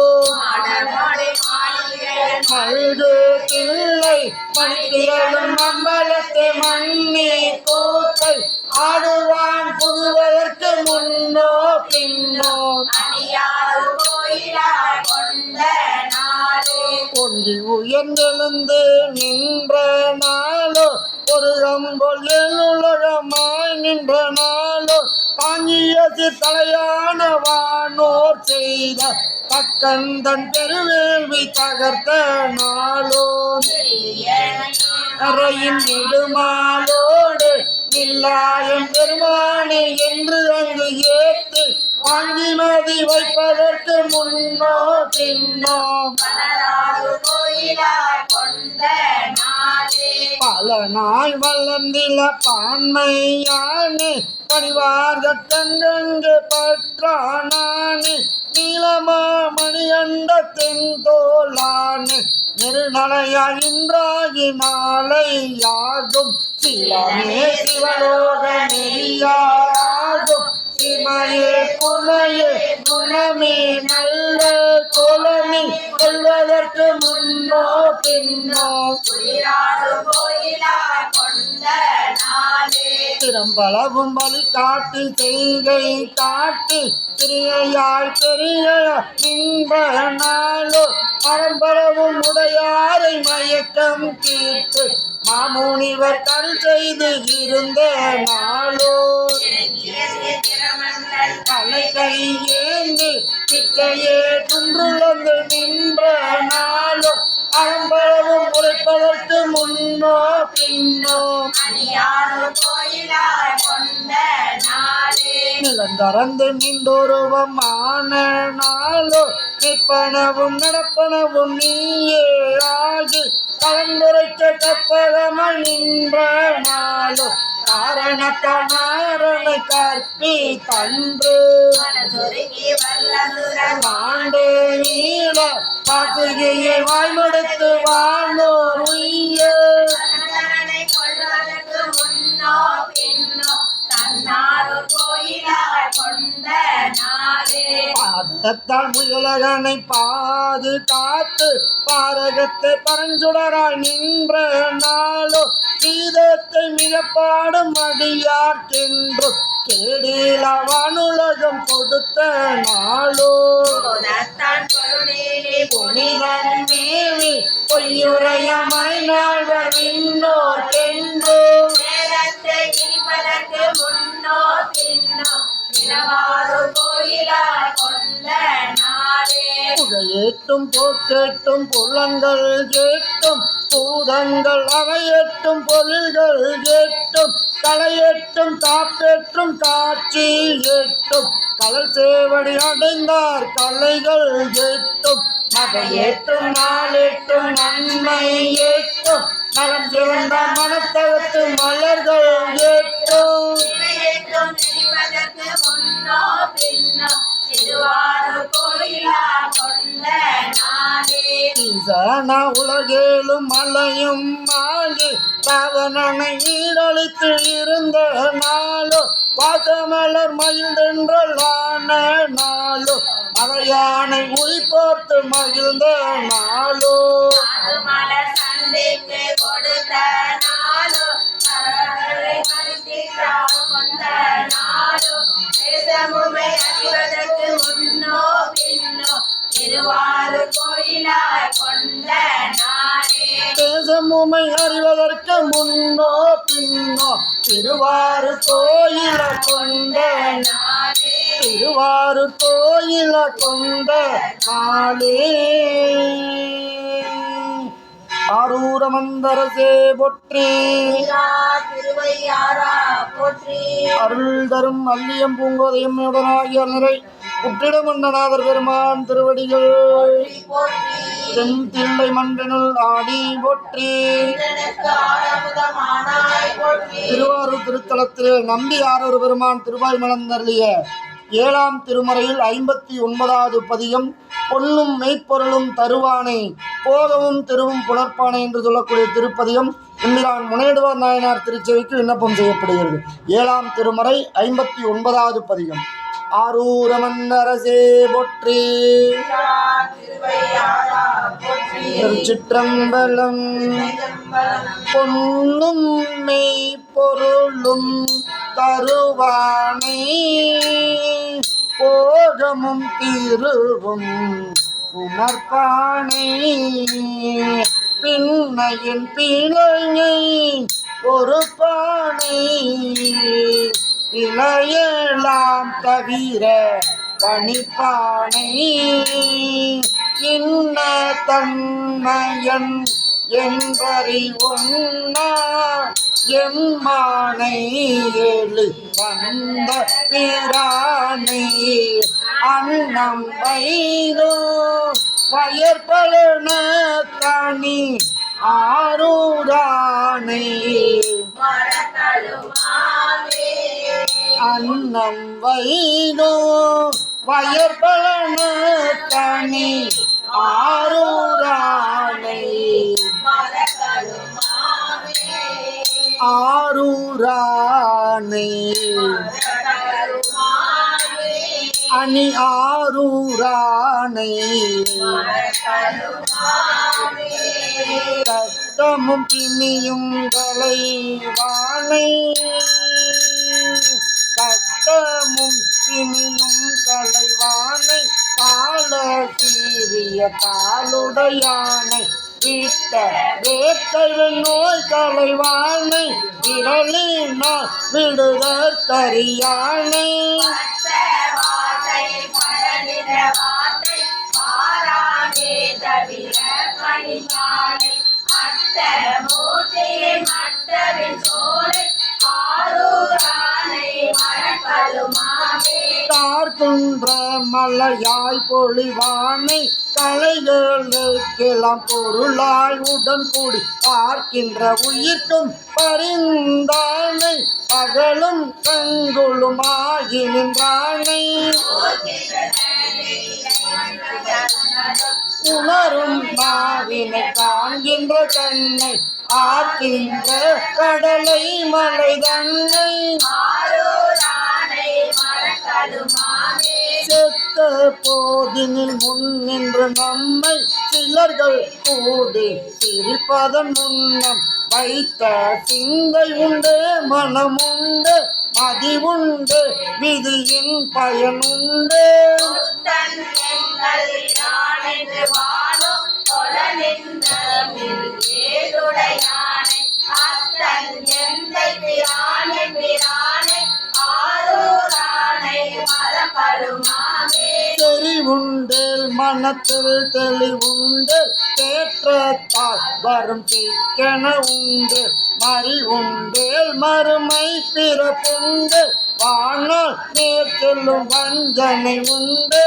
மல்கு தில்லை மணித்திரளும் அம்பலத்தை மண்ணி கூத்தை ஆடுவான் புகுவதற்கு முன்னோ பின்னோ பொங்கி உயர்ந்தெழுந்து நின்ற நாளோ ஒரு கம்பொல் உலகமாய் நின்ற நாளோ தாங்கியது தலையான வானோர் செய்த பக்கந்தன் பெருவேள்வி தகர்த்த நாளோ அறையின் நெடுமாலோடு நில்லாயம் பெருமானே என்று அங்கு ஏத்து வாங்கி மதி வைப்பதற்கு முன்னோ பின்னோ பல நாள் வளர்ந்தில பான்மையானே பணிவார்க தங்கங்கு பற்றானே நீலமா மணியண்ட தென்தோளானே நெருநலையாய் இன்றாகி நாளை யாகும் சிலமே சிவலோக நெறியாகும் சிமையே குணையே குணமே நல்ல குலமே கொள்வதற்கு முன்னோ பின்னோ திறம்பளவும் வழி காட்டி செய்கை காட்டி பிரியையாய் பெரிய நின்ற நாளோ பரம்பரவும் உடையாரை மயக்கம் தீர்த்து மாமுனிவர் கல் செய்து இருந்த நாளோ கலை ஏந்தி பிச்சையே துன்றுழந்து நின்ற நாளோ அறம்பளவும் உரைப்பதற்கு முன்னோ பின்னோ நிலந்தறந்து நின்றொருவம் ஆன நாளோ நிற்பனவும் நடப்பனவும் நீயே ஆகி கலந்துரைக்க கப்பகமாய் நின்ற நாளோ காரணக்கணாரனை கற்பி தன்று ஆண்டு நீள பாசுகையை வாய்மடுத்து வானோர் உய்ய பாதத்தால் முயலகனை பாதுகாத்து பாரகத்தை பரஞ்சுடராய் நின்ற நாளோ கீதத்தை மிகப்பாடும் அடியார்க்கென்றும் கேடில வானுலகம் கொடுத்த நாளோ புனிதன் மேவி பொய்யுரைய மறைநாள்வர் விண்ணோர்க்கென்றோ புகையேட்டும் போக்கேட்டும் புலங்கள் கேட்டும் பூதங்கள் அவையேட்டும் பொருள்கள் கேட்டும் கலையேட்டும் காப்பேற்றும் காட்சி ஏட்டும் கலல் சேவடி அடைந்தார் கலைகள் கேட்டும் மகையேட்டும் நாளேட்டும் நன்மை ஏட்டும் நலம் சிறந்த மனத்தகத்து மலர்கள் ஏட்டும் ஈசனா உலகேலும் மலையும் ஆகி ராவணனை ஈரழித்து இருந்த நாளோ பாசமலர் மகிழ்ந்தென்றலான நாளோ மலையானை உயிர்ப்போர்த்து மகிழ்ந்த நாளோ தேசமுமை அறிவதற்கு முன்னோ பின்னோ திருவாரு கோயில கொண்ட திருவாரு கோயில கொண்ட நாளே ஆரூர மந்தரசே போற்றி அருள் தரும் அல்லியம் பூங்கோதையும் உடனாகிய நிறை புற்றிடமண்டநாதர் பெருமான் திருவடிகள் தென் தில்லை மன்றனுள் ஆடி போற்றி. திருவாரூர் திருத்தலத்திலே நம்பி ஆரூர் பெருமான் திருவாய் மலர்ந்தருளிய 7ஆம் திருமுறையில் 59வது பதிகம் பொன்னும் மெய்ப்பொருளும் தருவானை போகவும் திருவும் புணர்ப்பானை என்று சொல்லக்கூடிய திருப்பதியம் எம்பிரான் முனையடுவார் நாயனார் திருச்செவிக்கு விண்ணப்பம் செய்யப்படுகிறது. 7ஆம் திருமறை 59வது பதிகம். ஆரூரமன்னரசே போற்றி. திருச்சிற்றம்பலம். பொன்னும் மெய்ப்பொருளும் தருவானை போகமும் திருவும் புணர்ப்பானை பின்னையின் பிழையை பொறுப்பானை பிழையெல்லாம் தவிர பணிப்பானை இன்ன தன்மையன் என்பறி ஒன்னா எம்மானை எழு வந்த பிரானை அன்னம் வைதோ வயற்பலன கனி ஆரூரானை அன்னம் வைதோ வயற்பலன கனி ஆரூரானை ஆரூரானை அணி ஆரூரானை கட்டமும் பிணியும் கலைவானை கட்டமும் பிணியும் கலைவானை கால சீரிய காலுடையானை விட்ட வேட்டை நோய் கலைவானை விரலினால் விடுதற்கரியானை கார்குன்ற மலையாய் பொழிவானை கலைகளுக்கெல்லாம் பொருளாய் உடன் கூடி பார்க்கின்ற உயிர்க்கும் பரிந்தானை பகலும் கங்குளும் ஆகி நின்றானை உணரும் நாவினை காண்கின்ற கண்ணை ஆர்க்கின்ற கடலை மலை தன்னை செத்த போதினில் முன் நின்று நம்மை சிலர்கள் கூடி சிரிப்பதன் முன்னம் வைத்த சிந்தை உண்டு மனம் உண்டு மதி உண்டு விதியின் பயனுண்டு தெரிவுண்டேல் மனத்தில் தெளிவுண்டு தேற்றத்தால் வரும் சிக்கன உண்டு மறி உண்டேல் மறுமை பிறப்புண்டு வானால் நேர் செல்லும் வஞ்சனை உண்டு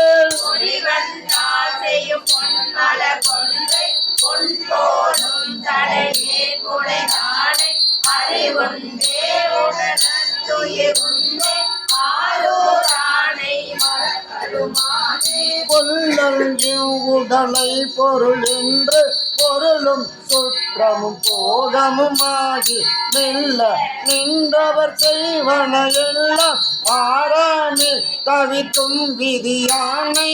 பொல்லல் உடலை பொருள் என்று பொருளும் சுற்றமும் போகமுமாகி மெல்ல நின்றவர் செய்வன எல்லாம் பாராமே தவிர்க்கும் விதியானை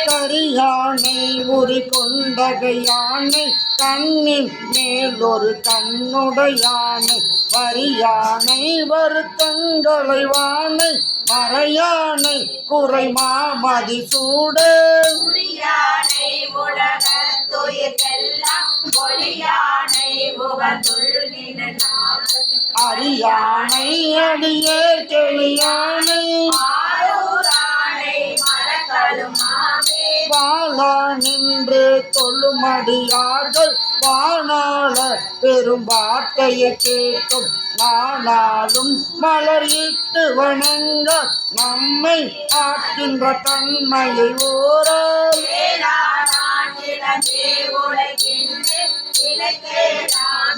கரியானை உரி கொண்டகையானை கண்ணின் மேல் ஒரு கண்ணுடையானை வரியானை வருத்தங்களை வானை மறையானை குறை மாமதி சூட அரியானை அடியே கெளியானை வாழா நின்று தொழுமடியார்கள் வானாள பெரும் வார்த்தையை கேட்கும் நாளாலும் மலரிட்டு வணங்க நம்மை ஆக்கின்ற தன்மையை ஓரால்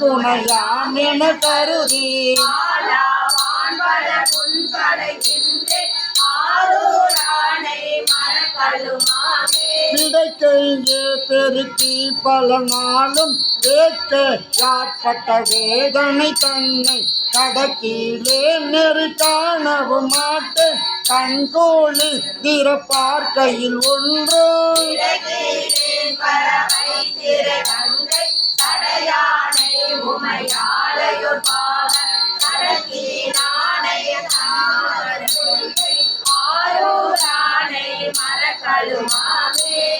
துணையாம் என கருதி விடைக்கையே பெருக்கி பல நாளும் வேட்க யாற்பட்ட வேதனை தன்னை கடக்கீழே நெறி காணவும் மாட்டேன் கண்கோழி திறப்பார்க்கையில் ஒன்று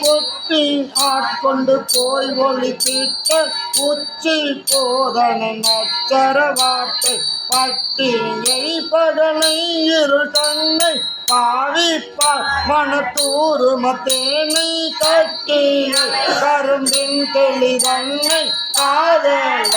கொட்டி ஆட்கொண்டு போய் ஒளித்திட்ட உச்சி போதனை நச்சர வார்த்தை பட்டியை பகலை இருள் தன்னை பாவிப்பார் மனத்தூரும தேனை கட்டிய கரும்பின் தெளிதன்னை காதல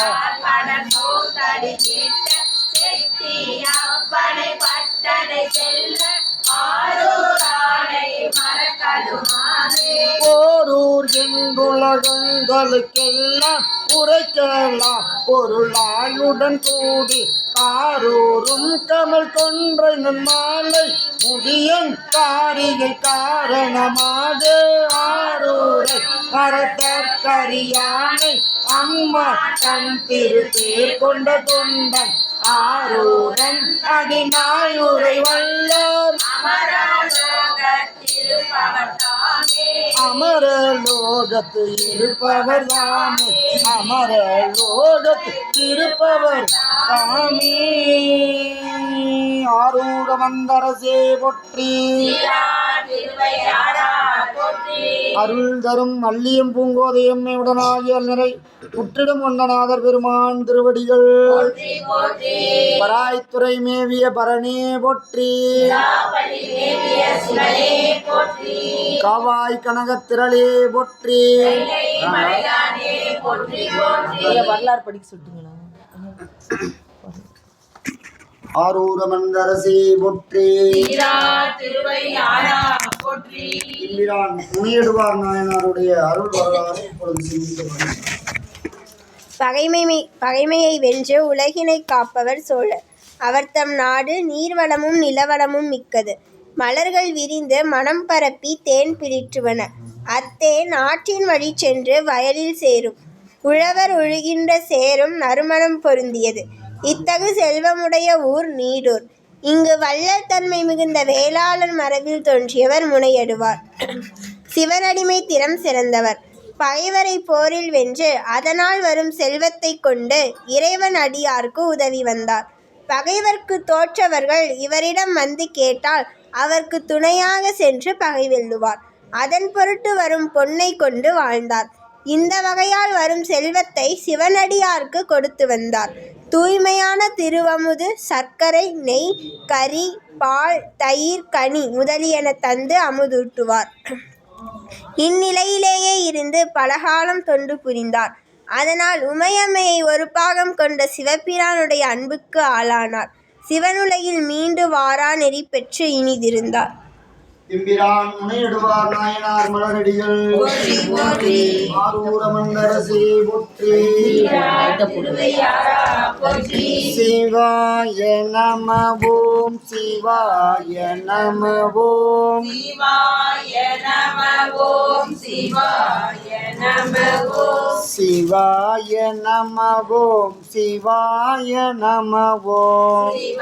போரூர் என்றுலகங்களுக்கெல்லாம் உரைக்கலாம் பொருளாயுடன் கூடி காரூரும் கமல் கொன்றை மாலை முடியன் காரிகை காரணமாக ஆரூரை மரத்தற்கரியானை அம்மா தன் திருப்பேர் கொண்ட தொண்டன் ஆரூரன் அடிநாயுரை வல்லார் அமர லோகத்து இருப்பவர் தாமே அமர லோகத்து இருப்பவர் தாமே ஆரூர மந்தரசே போற்றி அருள் தரும் அல்லியம் பூங்கோதையம் உடனாகிய நிறை புற்றிடம் கொண்டநாதர் பெருமான் திருவடிகள் பராய்த்துறை மேவிய பரணே போற்றி காவாய் கனகத் திரளே போற்றி வரலாறு படிக்க சொல்லிட்டீங்களா? ஆரூர மந்தரசே போற்றி எம்பிரான் முனியடுவார் நாயனாருடைய அருள் வரலாறு இப்பொழுது சிந்திக்கப்படும். பகைமையை வென்று உலகினை காப்பவர் சோழர். அவர் தம் நாடு நீர்வளமும் நிலவளமும் மிக்கது. மலர்கள் விரிந்து மனம் பரப்பி தேன் பிளிற்றுவன. அத்தேன் ஆற்றின் வழி சென்று வயலில் சேரும். உழவர் ஒழுகின்ற சேரும் நறுமணம் பொருந்தியது. இத்தகு செல்வமுடைய ஊர் நீடூர். இங்கு வள்ளல் தன்மை மிகுந்த வேளாளர் மரபில் தோன்றியவர் முனையடுவார். சிவனடிமை திறம் சிறந்தவர். பகைவரை போரில் வென்று அதனால் வரும் செல்வத்தை கொண்டு இறைவன் அடியார்க்கு உதவி வந்தார். பகைவர்க்கு தோற்றவர்கள் இவரிடம் வந்து கேட்டால் அவர்க்கு துணையாக சென்று பகை வெல்லுவார். அதன் பொருட்டு வரும் பொன்னை கொண்டு வாழ்ந்தார். இந்த வகையால் வரும் செல்வத்தை சிவனடியார்க்கு கொடுத்து வந்தார். தூய்மையான திருவமுது, சர்க்கரை, நெய், கறி, பால், தயிர், கனி முதலியன தந்து அமுதூட்டுவார். இந்நிலையிலேயே இருந்து பலகாலம் தொண்டு புரிந்தார். அதனால் உமையம்மையை ஒரு பாகம் கொண்ட சிவபிரானுடைய அன்புக்கு ஆளானார். சிவனுலகில் மீண்டு வாரா நெறி பெற்று இனிதிருந்தார். எம்பிரான் முனையடுவார் நாயனார் மலரடிகள் ஆரூர மந்தரசே போற்றி. சிவாய நம ஓம் சிவாய நம ஓம் சிவாய நம ஓம் சிவாய நம ஓம் சிவாய நம ஓம் சிவாய நம ஓம்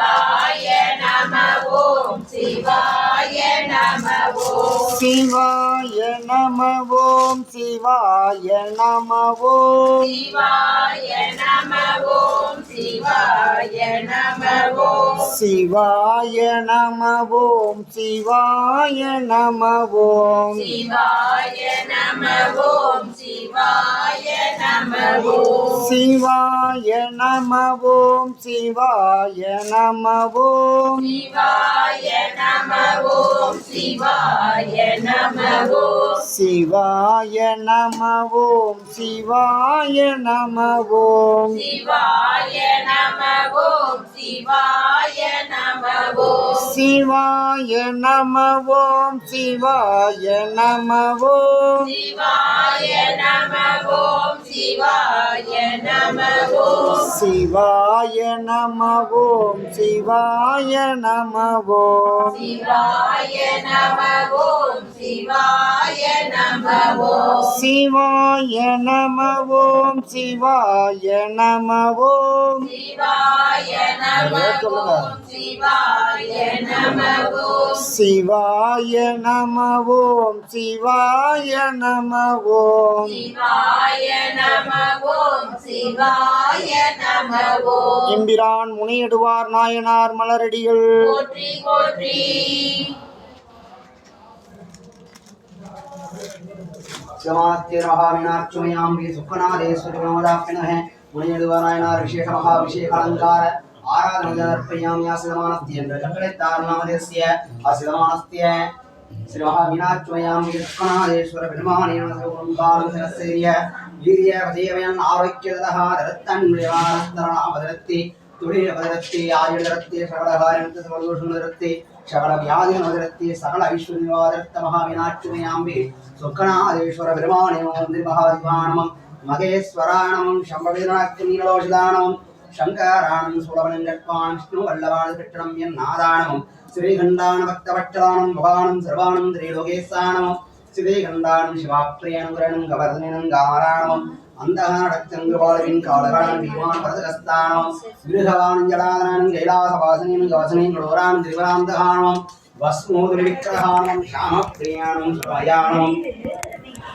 சிவாய நம ஓம் சிவாய நம சிவாய நம ஓம் சிவாய நம ஓம் சிவாய நம ஓம் சிவாய நம ஓம் சிவாய நம ஓம் சிவாய நம ஓம் சிவாய நம ஓம் சிவாய நம ஓம் சிவாய நம ஓம் சிவாய நம ஓம் சிவாய நம ஓம் சிவாய நம ஓம் சிவாய நம ஓம் சிவாய நம ஓம் சிவாய நம ஓம் சிவாய நம ஓம் சிவாய நம ஓம் சிவாய நம ஓம் சிவாய நம ஓம் சிவாய நம ஓம் சிவாய நம ஓம் சிவாய நம ஓம் சிவாய நம ஓம் சிவாய நம ஓம் சிவாய நம ஓம் சிவாய நம ஓம் சிவாய நம ஓம் சிவாய நம ஓம் சிவாய நம ஓம் சிவாய நம ஓம் சிவாய நம ஓம் சிவாய நம ஓம் எம்பிரான் முனையடுவார் நாயனார் மலரடிகள் போற்றி போற்றி சிவமாத்திய மகாவினாட்சுமயாம்பி சுக்கநாதேஸ்வரமோதாப்பினஹ முனியடுவராயனார் விசேஷ மகாபிஷேக அலங்கார ஆராதனையர்ப்பயாமி ஆசிதமானஸ்திய என்ற சக்கரைத்தார் நாமதேஸ்ய ஆசிதமானஸ்திய ஸ்ரீ மகாவினாட்சுமயாம்பி சுக்கநாதேஸ்வர பெருமானேன சௌகாலம் சரஸ்ரிய வீரிய பதேவயன் ஆரோக்கியதः தரத்தன் வியானஸ்தரணாவதரத்தி துளிரவதரத்தி ஆயுதரத்தி சகலகாரியந்த சகலதோஷமுதரத்தி சகல வியாதிமுதரத்தி சகல ஐஸ்வர்யவாதரத்த மகாவினாட்சுமயாம்பி சுக்கநாதேஸ்வர பெருமானே மந்திரி மகாதிவானமம் மகேஸ்வராணமம் சம்பவேதனாக்கினீலோஷிதானமம் சங்கராணம் சூழவனங்கட்பான் விஷ்ணு வல்லவான கிருஷ்ணம் என் நாதானமம் ஸ்ரீகண்டான பக்தபட்சதானம் பவானம் சர்வானம் திரிலோகேசானமம் ஸ்ரீகண்டானம் சிவாப்ரியனுகரணம் கவர்தனம் காமராணமம் அந்தகானடச்சந்திரபாலவின் காலகானம் பீமான் பரதகஸ்தானமம் விருகவானம் ஜடாதனானம் கைலாசவாசனின் கவசனின் கடோரானம் திரிவராந்தகானமம் வஸ்மோதுரிவிக்கிரகானம் ஷாமப்பிரியானம் சுரயானம்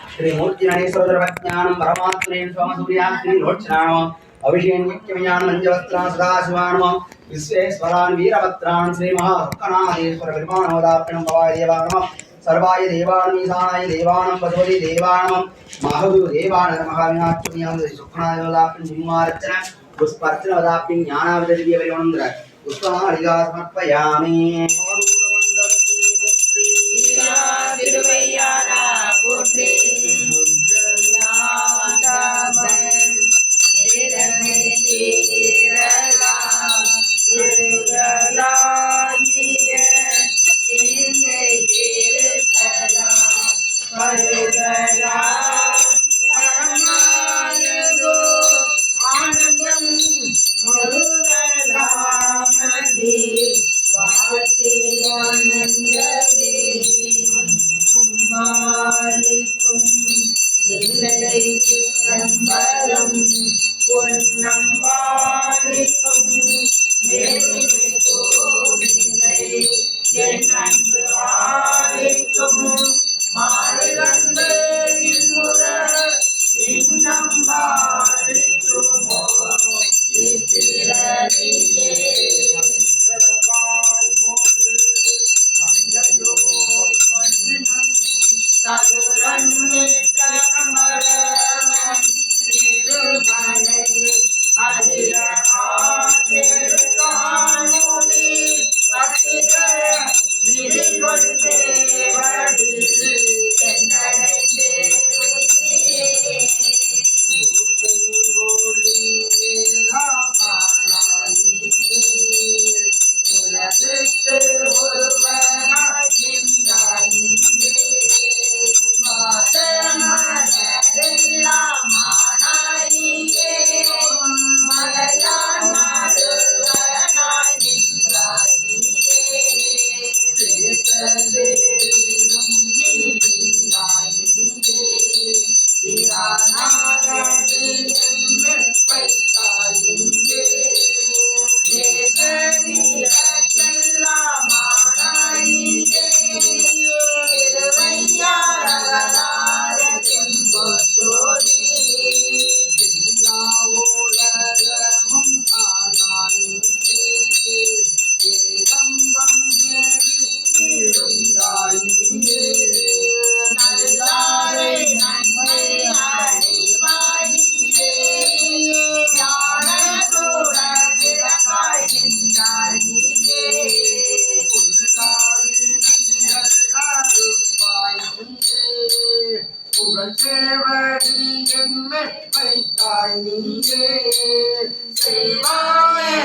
श्री मूर्ति नरेश्वर ज्ञानम परमात्मेन स्वामसूर्या श्री लोचनानम अभिषेक्यमयान मंजवस्त्रान सदाशिवानम विश्वेश्वरान वीरभद्रान श्री महाकनादेश्वर विमानोदापिणं भवाय देवानम सर्वाय देवानम ईशानाय देवानम पदोदि देवानम महागु देवान महाविनाच्यमयान सुखनायोदापिणं जिम्मार्चना पुष्पार्चनोदापिणं ज्ञानावददिव्य परिवंद्र पुष्पमालिका समर्पयामि திருவையாரா போற்றி ஆனந்தம் முருகலாமதி வாழ்த்தியானந்தவே அம்பாலிக்கும் இல்லைக்கு சம்பரம் பொன்னம்பாலிக்கும் மேலுமை கோவிலை என் அன்பு ஆலிக்கும் மாறுகண்டு இன்முற இன்னம்பாலிக்குமோ இப்பிறவியே திருமலை அதிர ஆற்றிருக்கானோனி பத்திர நிலைகொண்டேவடி என்னடைந்தே உலகுக்கு ஒருவனாய் நின்றாயே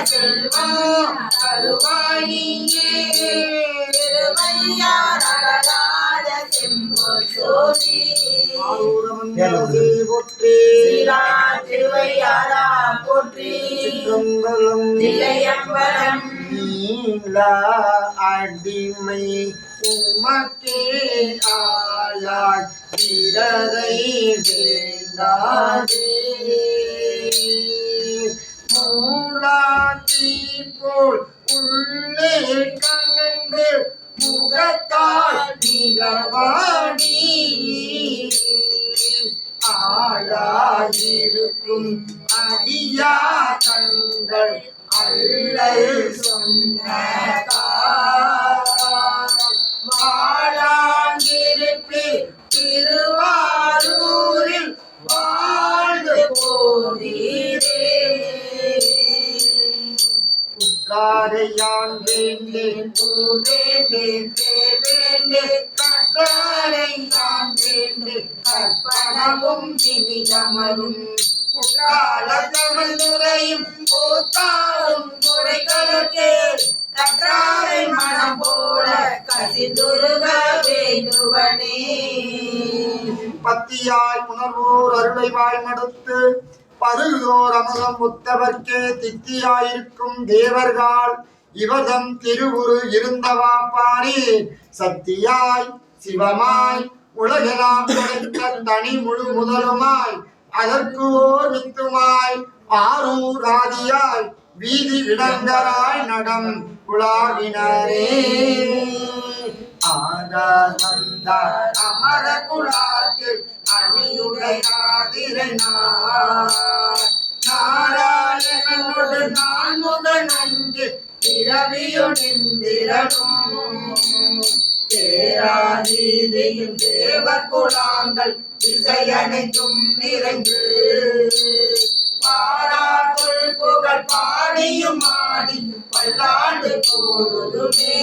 செல்வம் தருவாய் நீயே திருவையார் அழகாத செம்பொற் சோதி ஆரூரமந்தரசே போற்றி ஸ்ரீராம் திருவையாரா போற்றி தில்லையம்பலம் நீல அடிமை உமக்கே ஆளாய் பிறரை வேண்டாதே மூலாத்தி போல் உள்ளே கலந்து முகத்தால் நிகழ்வாடி ஆளாயிருக்கும் அடியா தங்கள் அல்லல் சொன்ன வாழாங்கிருப்பி திருவாரூரில் வாழ்ந்து போதீரே குற்றாரையான் வேண்டேன் வேண்டேன் வேண்டேன் கற்றாரையான் வேண்டேன் கற்பனவும் இனிதமரும் குற்றால தமிழ் நுரையும் கூத்தாவும் குறைகளுக்கே கற்றாரை மனம் போல கசிந்துருக வேண்டுவனே பத்தியாய் உணர்வோர் அருளைவாய் மடுத்து பருகோர் அமுதம் முத்தவர்க்கே தித்தியாயிருக்கும் தேவர்கள் இவதம் திருவுரு இருந்தவா பாரி சத்தியாய் சிவமாய் உலகெல்லாம் படைத்த தனி முழு முதலுமாய் அதற்கு ஓர் வித்துமாய் ஆரூர் ஆதியாய் வீதி இடங்கராய் நடம் குழாவினரே ஆதார் வந்தார் அமர குழாத்தில் அணியுடையாதிரை நாராயணனோடு நான்முகன் அன்று பிறவியுடிந்திரனும் பேராதீதியின் தேவர் குழாங்கள் திசையனைத்தும் நிறைந்து பாராட்டுள் புகழ் பாடியும் ஆடி பல்லாண்டு போதுமே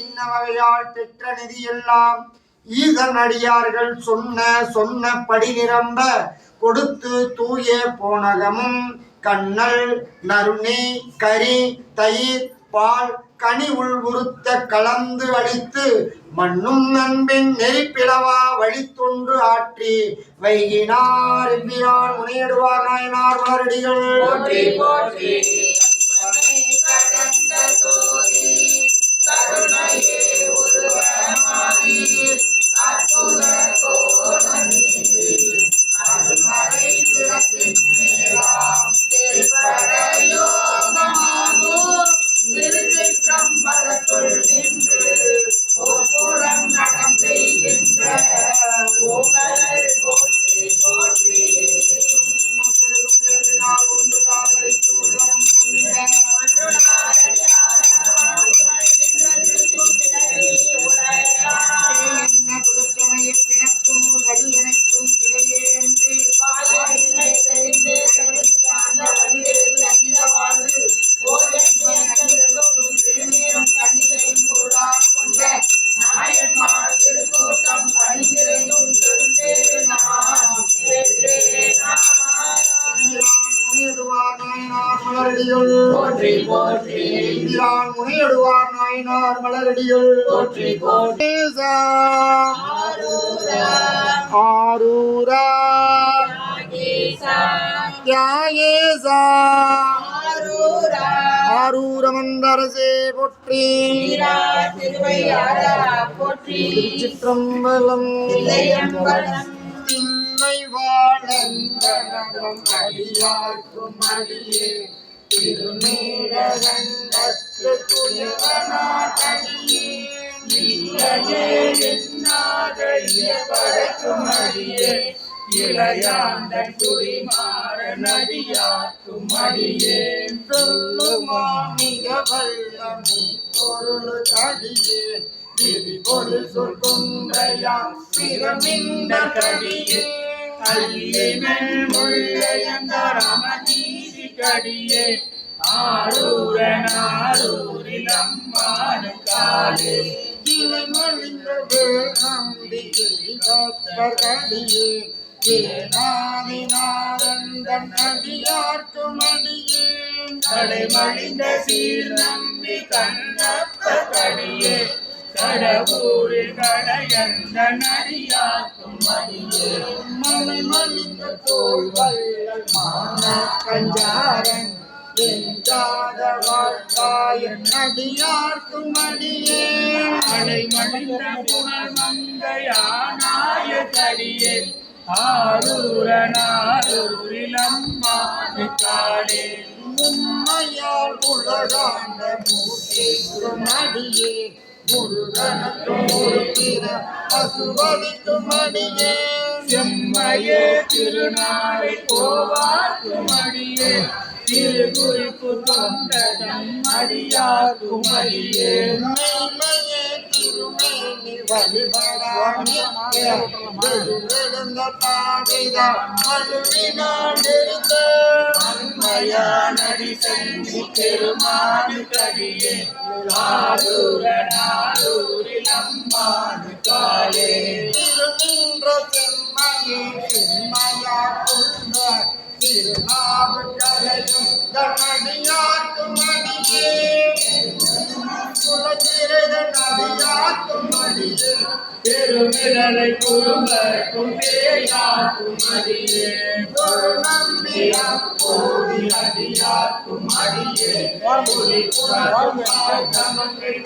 இன்னவகையால் பெற்ற நிதியெல்லாம் ஈதன் அடியார்கள் சொன்னபடி நிரம்ப கொடுத்து தூய போனகமும் கண்ணல் நறுநீ கரி தயிர் பால் கனி உள்வுறுத்த கலந்து அளித்து மண்ணும் அன்பின் நெறிப்பிளவா வழித்தொன்று ஆற்றி வைகினார் எம்பிரான் முனையிடுவார் நாயனார் மலரடிகள் போற்றி போற்றி கடந்த சோதி கருணையே உருவமாகி அற்புத கோலமீது அருமறை திறத்தின் மேலாம் யோகமாகும் திருச்சிற்றம்பலத்துள் நின்று ஒப்புறம் நடம் செய்கின்ற ஓங்கலை போற்றி போற்றி ஒன்று காதலித்து உலகம் பிணக்கும் வழியனைக்கும் பிழையே என்று தெரிந்து அதிக வாழ்வு திருநீரும் கண்ணிலையும் பொருளாக கொண்ட நாயன்மார் திருக்கூட்டம் பணிந்திருந்தும் பெருந்தேறு நாம் முனையிடுவார் நாயனார் மலரடிகள் போற்றி போற்றி இந்திரான் முனையிடுவார் நாயனார் மலரடிகள் போற்றி போற்றி ஆரூரா தியாகேசா ஆரூரமந்தரசே போற்றி திருவையாரா போற்றி சிற்றம்பலம் தில்லையம்பலம் திண்மை வாழந்தனம் அடியார்க்கும் அடியே திருநீலகண்டத்து குயவனாடியே இல்லையே என்னாதழிய படைக்கும் அடியே இளையாண்ட குடிமாற நடியாக்கும் அடியே சொல்லுமா மிக வல்லமே பொருள் அடியே விரிபொரு சொல்குன்றையாம் பிரமிண்ட கடியே அல்லினல் முள்ளையந்தரம நீதி கடியே ஆரூரில் அம்மானு காலே கிளை மலிந்த வேணாம்பிகை பக்தர்கடியே ஏனாதிநாதந்தன் அடியார்க்கும் அடியேன் கடைமழிந்த சீர் நம்பி கண்ணப்ப கடியே கடவுரில் கடையந்த நடியாக்கும் அடியே மலை மலிந்த தோள்கள் மான கஞ்சாரன் எஞ்சாத வாழ்க்காயன் அடியார்க்கும் அடியே அடைமழிந்த புனல் மங்கையானாய கடியே ஆரூரனாரூரில் அம்மானுக்காடே உண்மையால் உலகாண்ட மூர்த்திக்கும் அடியே முருகனுக்கும் முருகின பசுபதிக்கும் அடியே செம்மையே திருநாளை போவார்க்கும் அடியே திருக்குறிப்பு தொண்டகம் அடியார்க்கும் அடியே மெய்மையே திருமேனி வழிபடாமிருந்த பாதைதான் மழுவினால் இருந்த மயானடி செஞ்சி பெருமானு கடியே ஆரூரனாரூரில் அம்மானு காலே திருநின்ற செம்மையே செம்மையா கொண்ட திருநாவுக்கரையும் தன்னடியார்க்கும் அடியே குலச்சிறைதன் அடியார்க்கும் அடியே பெருமிழலை குறும்பர்க்கும் பேயாக்கும் அடியே ஒரு நம்பியா போதி அடியாக்கும் அடியே புலி புறக்கும் ஆழ்த்தமங்கள்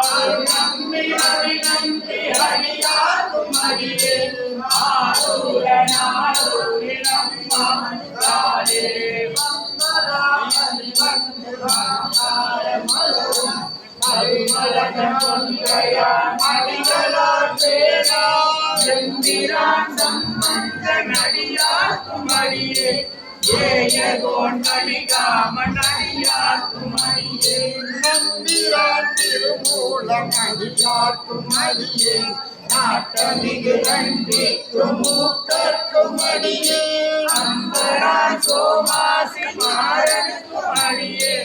அருள் நம்பி அடி நம்பி அடியாக்கும் அடியே ஆரூரனாரூரில் அம்மானுக்காலே மருமலகன் கொன்றையான் அடிகளார் பேரா செம்பிரான் சம்பந்தன் அடியார்க்கும் அடியே ஏயகோன் கடிகாமன் அடியார்க்கும் அடியே நம்பிரான் திருமூலம் அடியார்க்கும் அடியே நாட்டமிகு கண்டிக்கும் மூக்கர்க்கும் அடியே அம்பரான் சோமாசி மாறனுக்கும் அடியே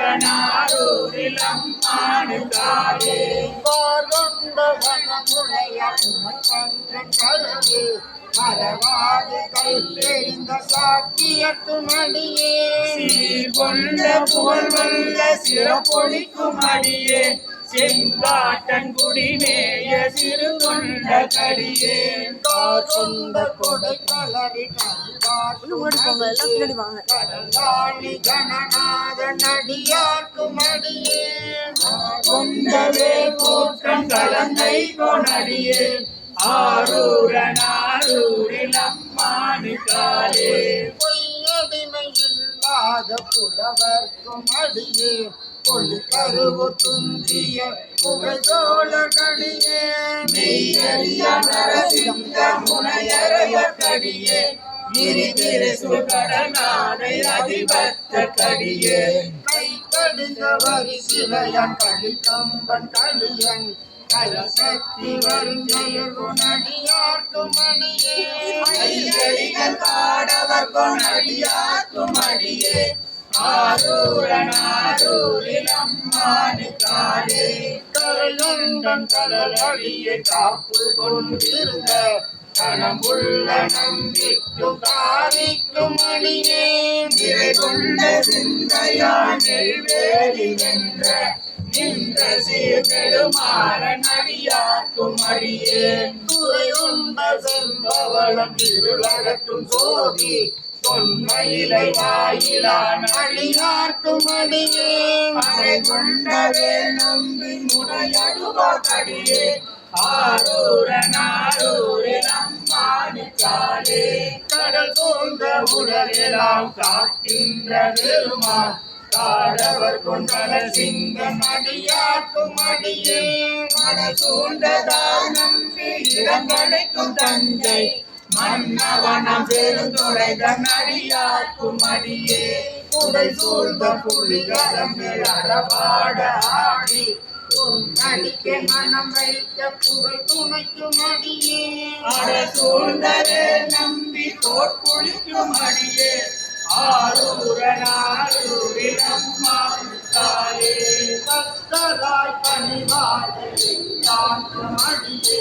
ஆரூரனாரூரில் அம்மானுக்காலே பார்கொண்ட வனமுடைய உமக்கங்கன் கருவே மறவாது கையெறிந்த சாக்கியக்கும் அடியே சீர்கொண்ட புகழ்வல்ல சிறப்பொழிக்கும் அடியே செங்காட்டன் குடிமேய சிறு கொண்ட கடியே கார் கொண்ட கொடை கலரி கடலாளி கணநாத நடியார்க்கும் அடியே கொண்டவே கூட்டம் கலந்தை கொணடியே ஆரூரனாரூரில் அம்மானுக்காலே பொய்யடிமை இல்லாத புலவர்க்கும் அடியே பொழு கருவு துந்திய புகழ்தோழகடியே மெய்யறிய நரசிங்க முனையறைய கடியே கிரிதிரு சுகடநாதை அதிபத்த கடியே கை கடிந்த வரி சிலையன் கலிகம்பன் கலியன் கலசக்தி வருஞ்செயர்கும் அடியார்க்கும் அடியே ஐயடிகள் காடவர் கொணடியாக்கும் அடியே ஆரூரனாரூரில் அம்மானுக்காலே கரையுண்டன் கடல் அடியை காப்பு கொண்டிருந்த கணமுள்ள நம்பிக்கும் காரிக்கும் அடியே திரை கொண்ட சிந்தையான் நெல்வேலி வென்ற நின்ற சீர்நெடுமாறன் அடியாக்கும் அடியே துறையுண்ட செம்பவளம் இருளகற்றும் சோதி தொன்மையிலை வாயிலான் அடியார்க்கும் அடியே அரை கொண்டவே நம்பி முனையடுவா கடியே ஆரூரனாரூரில் அம்மானுக்காலே கடல் சூழ்ந்த உலகெல்லாம் காக்கின்ற பெருமான் காடவர் கொண்டல சிங்கம் அடியார்க்கும் அடியே கடல் சூழ்ந்ததால் நம்பி இடங்களைக்கும் தஞ்சை மன்னவனம் பெருந்துரை தன்னடியாக்கும் அடியே புடை சூழ்ந்த புலிகரம்பில் அறபாட ஆடி அடிக்க மனம் வைக்க புகழ் துணைக்கும் அடியே அட சூழ்ந்தரே நம்பி தோற்குளிக்கும் அடியே ஆரூரனாரூரில் அம்மானுக்காலே பக்தராய் பணிவாழ்க்கும் அடியே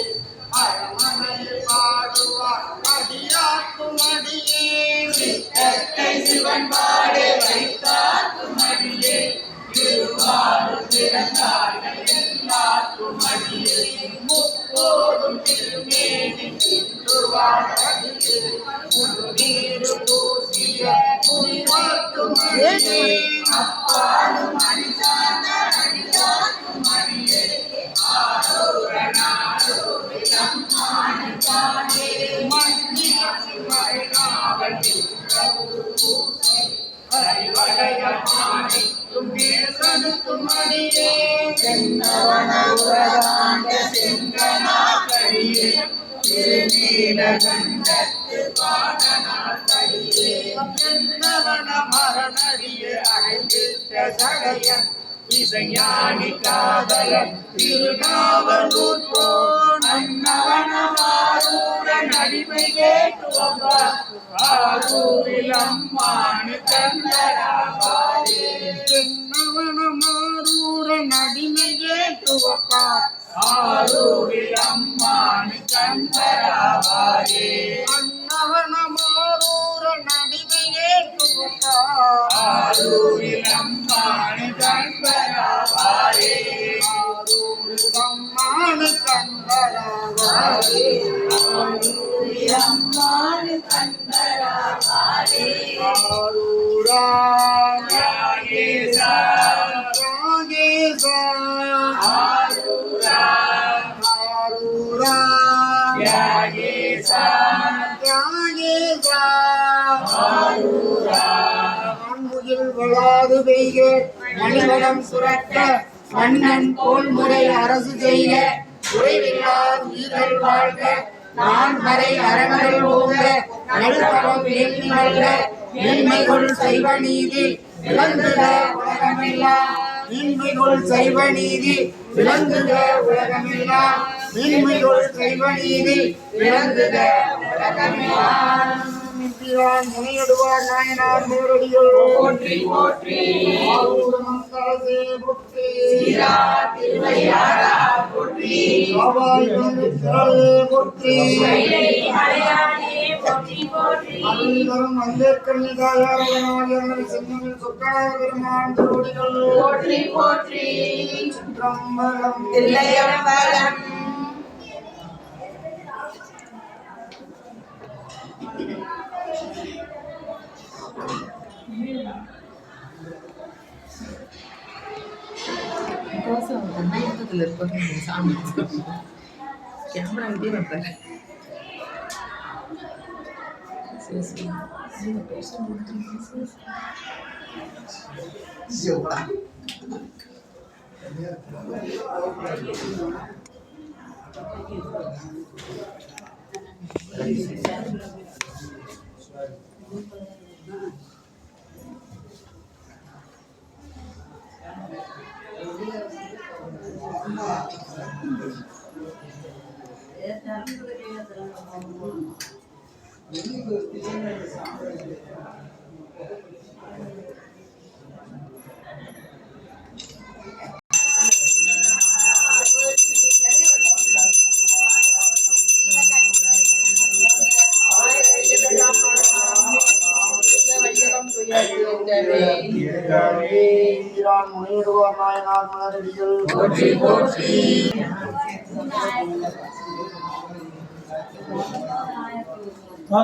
அரமனையில் பாடுவார் அடியார்க்கும் அடியே சித்தத்தை பண்பாடு வைத்தார்க்கும் அடியே திருவாரூர் பிறந்தார்கள் எல்லாருக்கும் அடியே முப்போதும் திருமேனி திருவாரூர் நீரு பூசிய புரிவார்க்கும் அடியே அப்பாலும் அடிசார்ந்த அடிசார்க்கும் அடியே இசைஞானி காதலன் திருநாவலூர் போன் அன்னவனமாரூரன் அடிமை கேட்டுவப்பார் ஆரூரில் அம்மானு கந்தராவாரே அன்னவனமாரூரன் அடிமை கேட்டுவப்பார் ஆரூரில் அம்மானு கந்தராவாரே அன்னவனமாரூரன் அடிமை கேட்டுவப்பார் ஆரூரில் அம்மானு கந்தராவாரே ஆரூரில் அம்மானு கந்தராவாரே அம்மானு கந்தராவாரே ஆரூரா யாகேசா ராகேசா ஆரூரா ஆரூரா யாகேசா ராகேசா ஆரூரா ஆண்முகில் வளாது பெய்க மணிவளம் சுரக்க மன்னன் போல் முறை அரசு செய்க குறைவில்லார் உயிர்கள் வாழ்க நான் வரை அறங்கள் ஓங்க நல்தவம் வேண்டி நல்க மேன்மைகள் செய்வ நீதி விளங்குக உலகமெல்லாம் மேன்மைகள் செய்வ நீதி விளங்குக உலகமெல்லாம் மேன்மைகள் செய்வ நீதி விளங்குக உலகமெல்லாம் பிரான் முனையடுவார் நாயனார் நேரடிகள் போற்றி போற்றி ஆரூர் மங்காசே புற்றி சீரா திருவையாரா போற்றி பாவாய் திரளே புற்றி மலையாளே போற்றி போற்றி அருள்தரும் அம்பேத்கர் தாயாரவனாயர்கள் சென்னமில் சொக்கார பெருமான் திருவடிகள் போற்றி போற்றி சிற்றம்பலம் தில்லையம்பலம் கண்ணாயத்தில் இருப்பாங்க சாமி கேமரா கிட்டே வைப்பாரு சரி சரி நீங்கள் பேச முடியும் முனையிடுவார் நாயனார் மலரடிகள் போற்றி போற்றி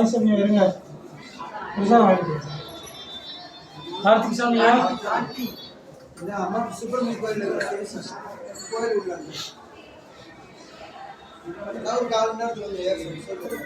சாமி இருங்க பிரசாதம் வாங்கிட்டு கார்த்திக் சாமியா அம்மா சுப்பிரமணிய கோயில் கோயில் உள்ளாங்க ஒரு 4 மணி நேரத்தில் வந்து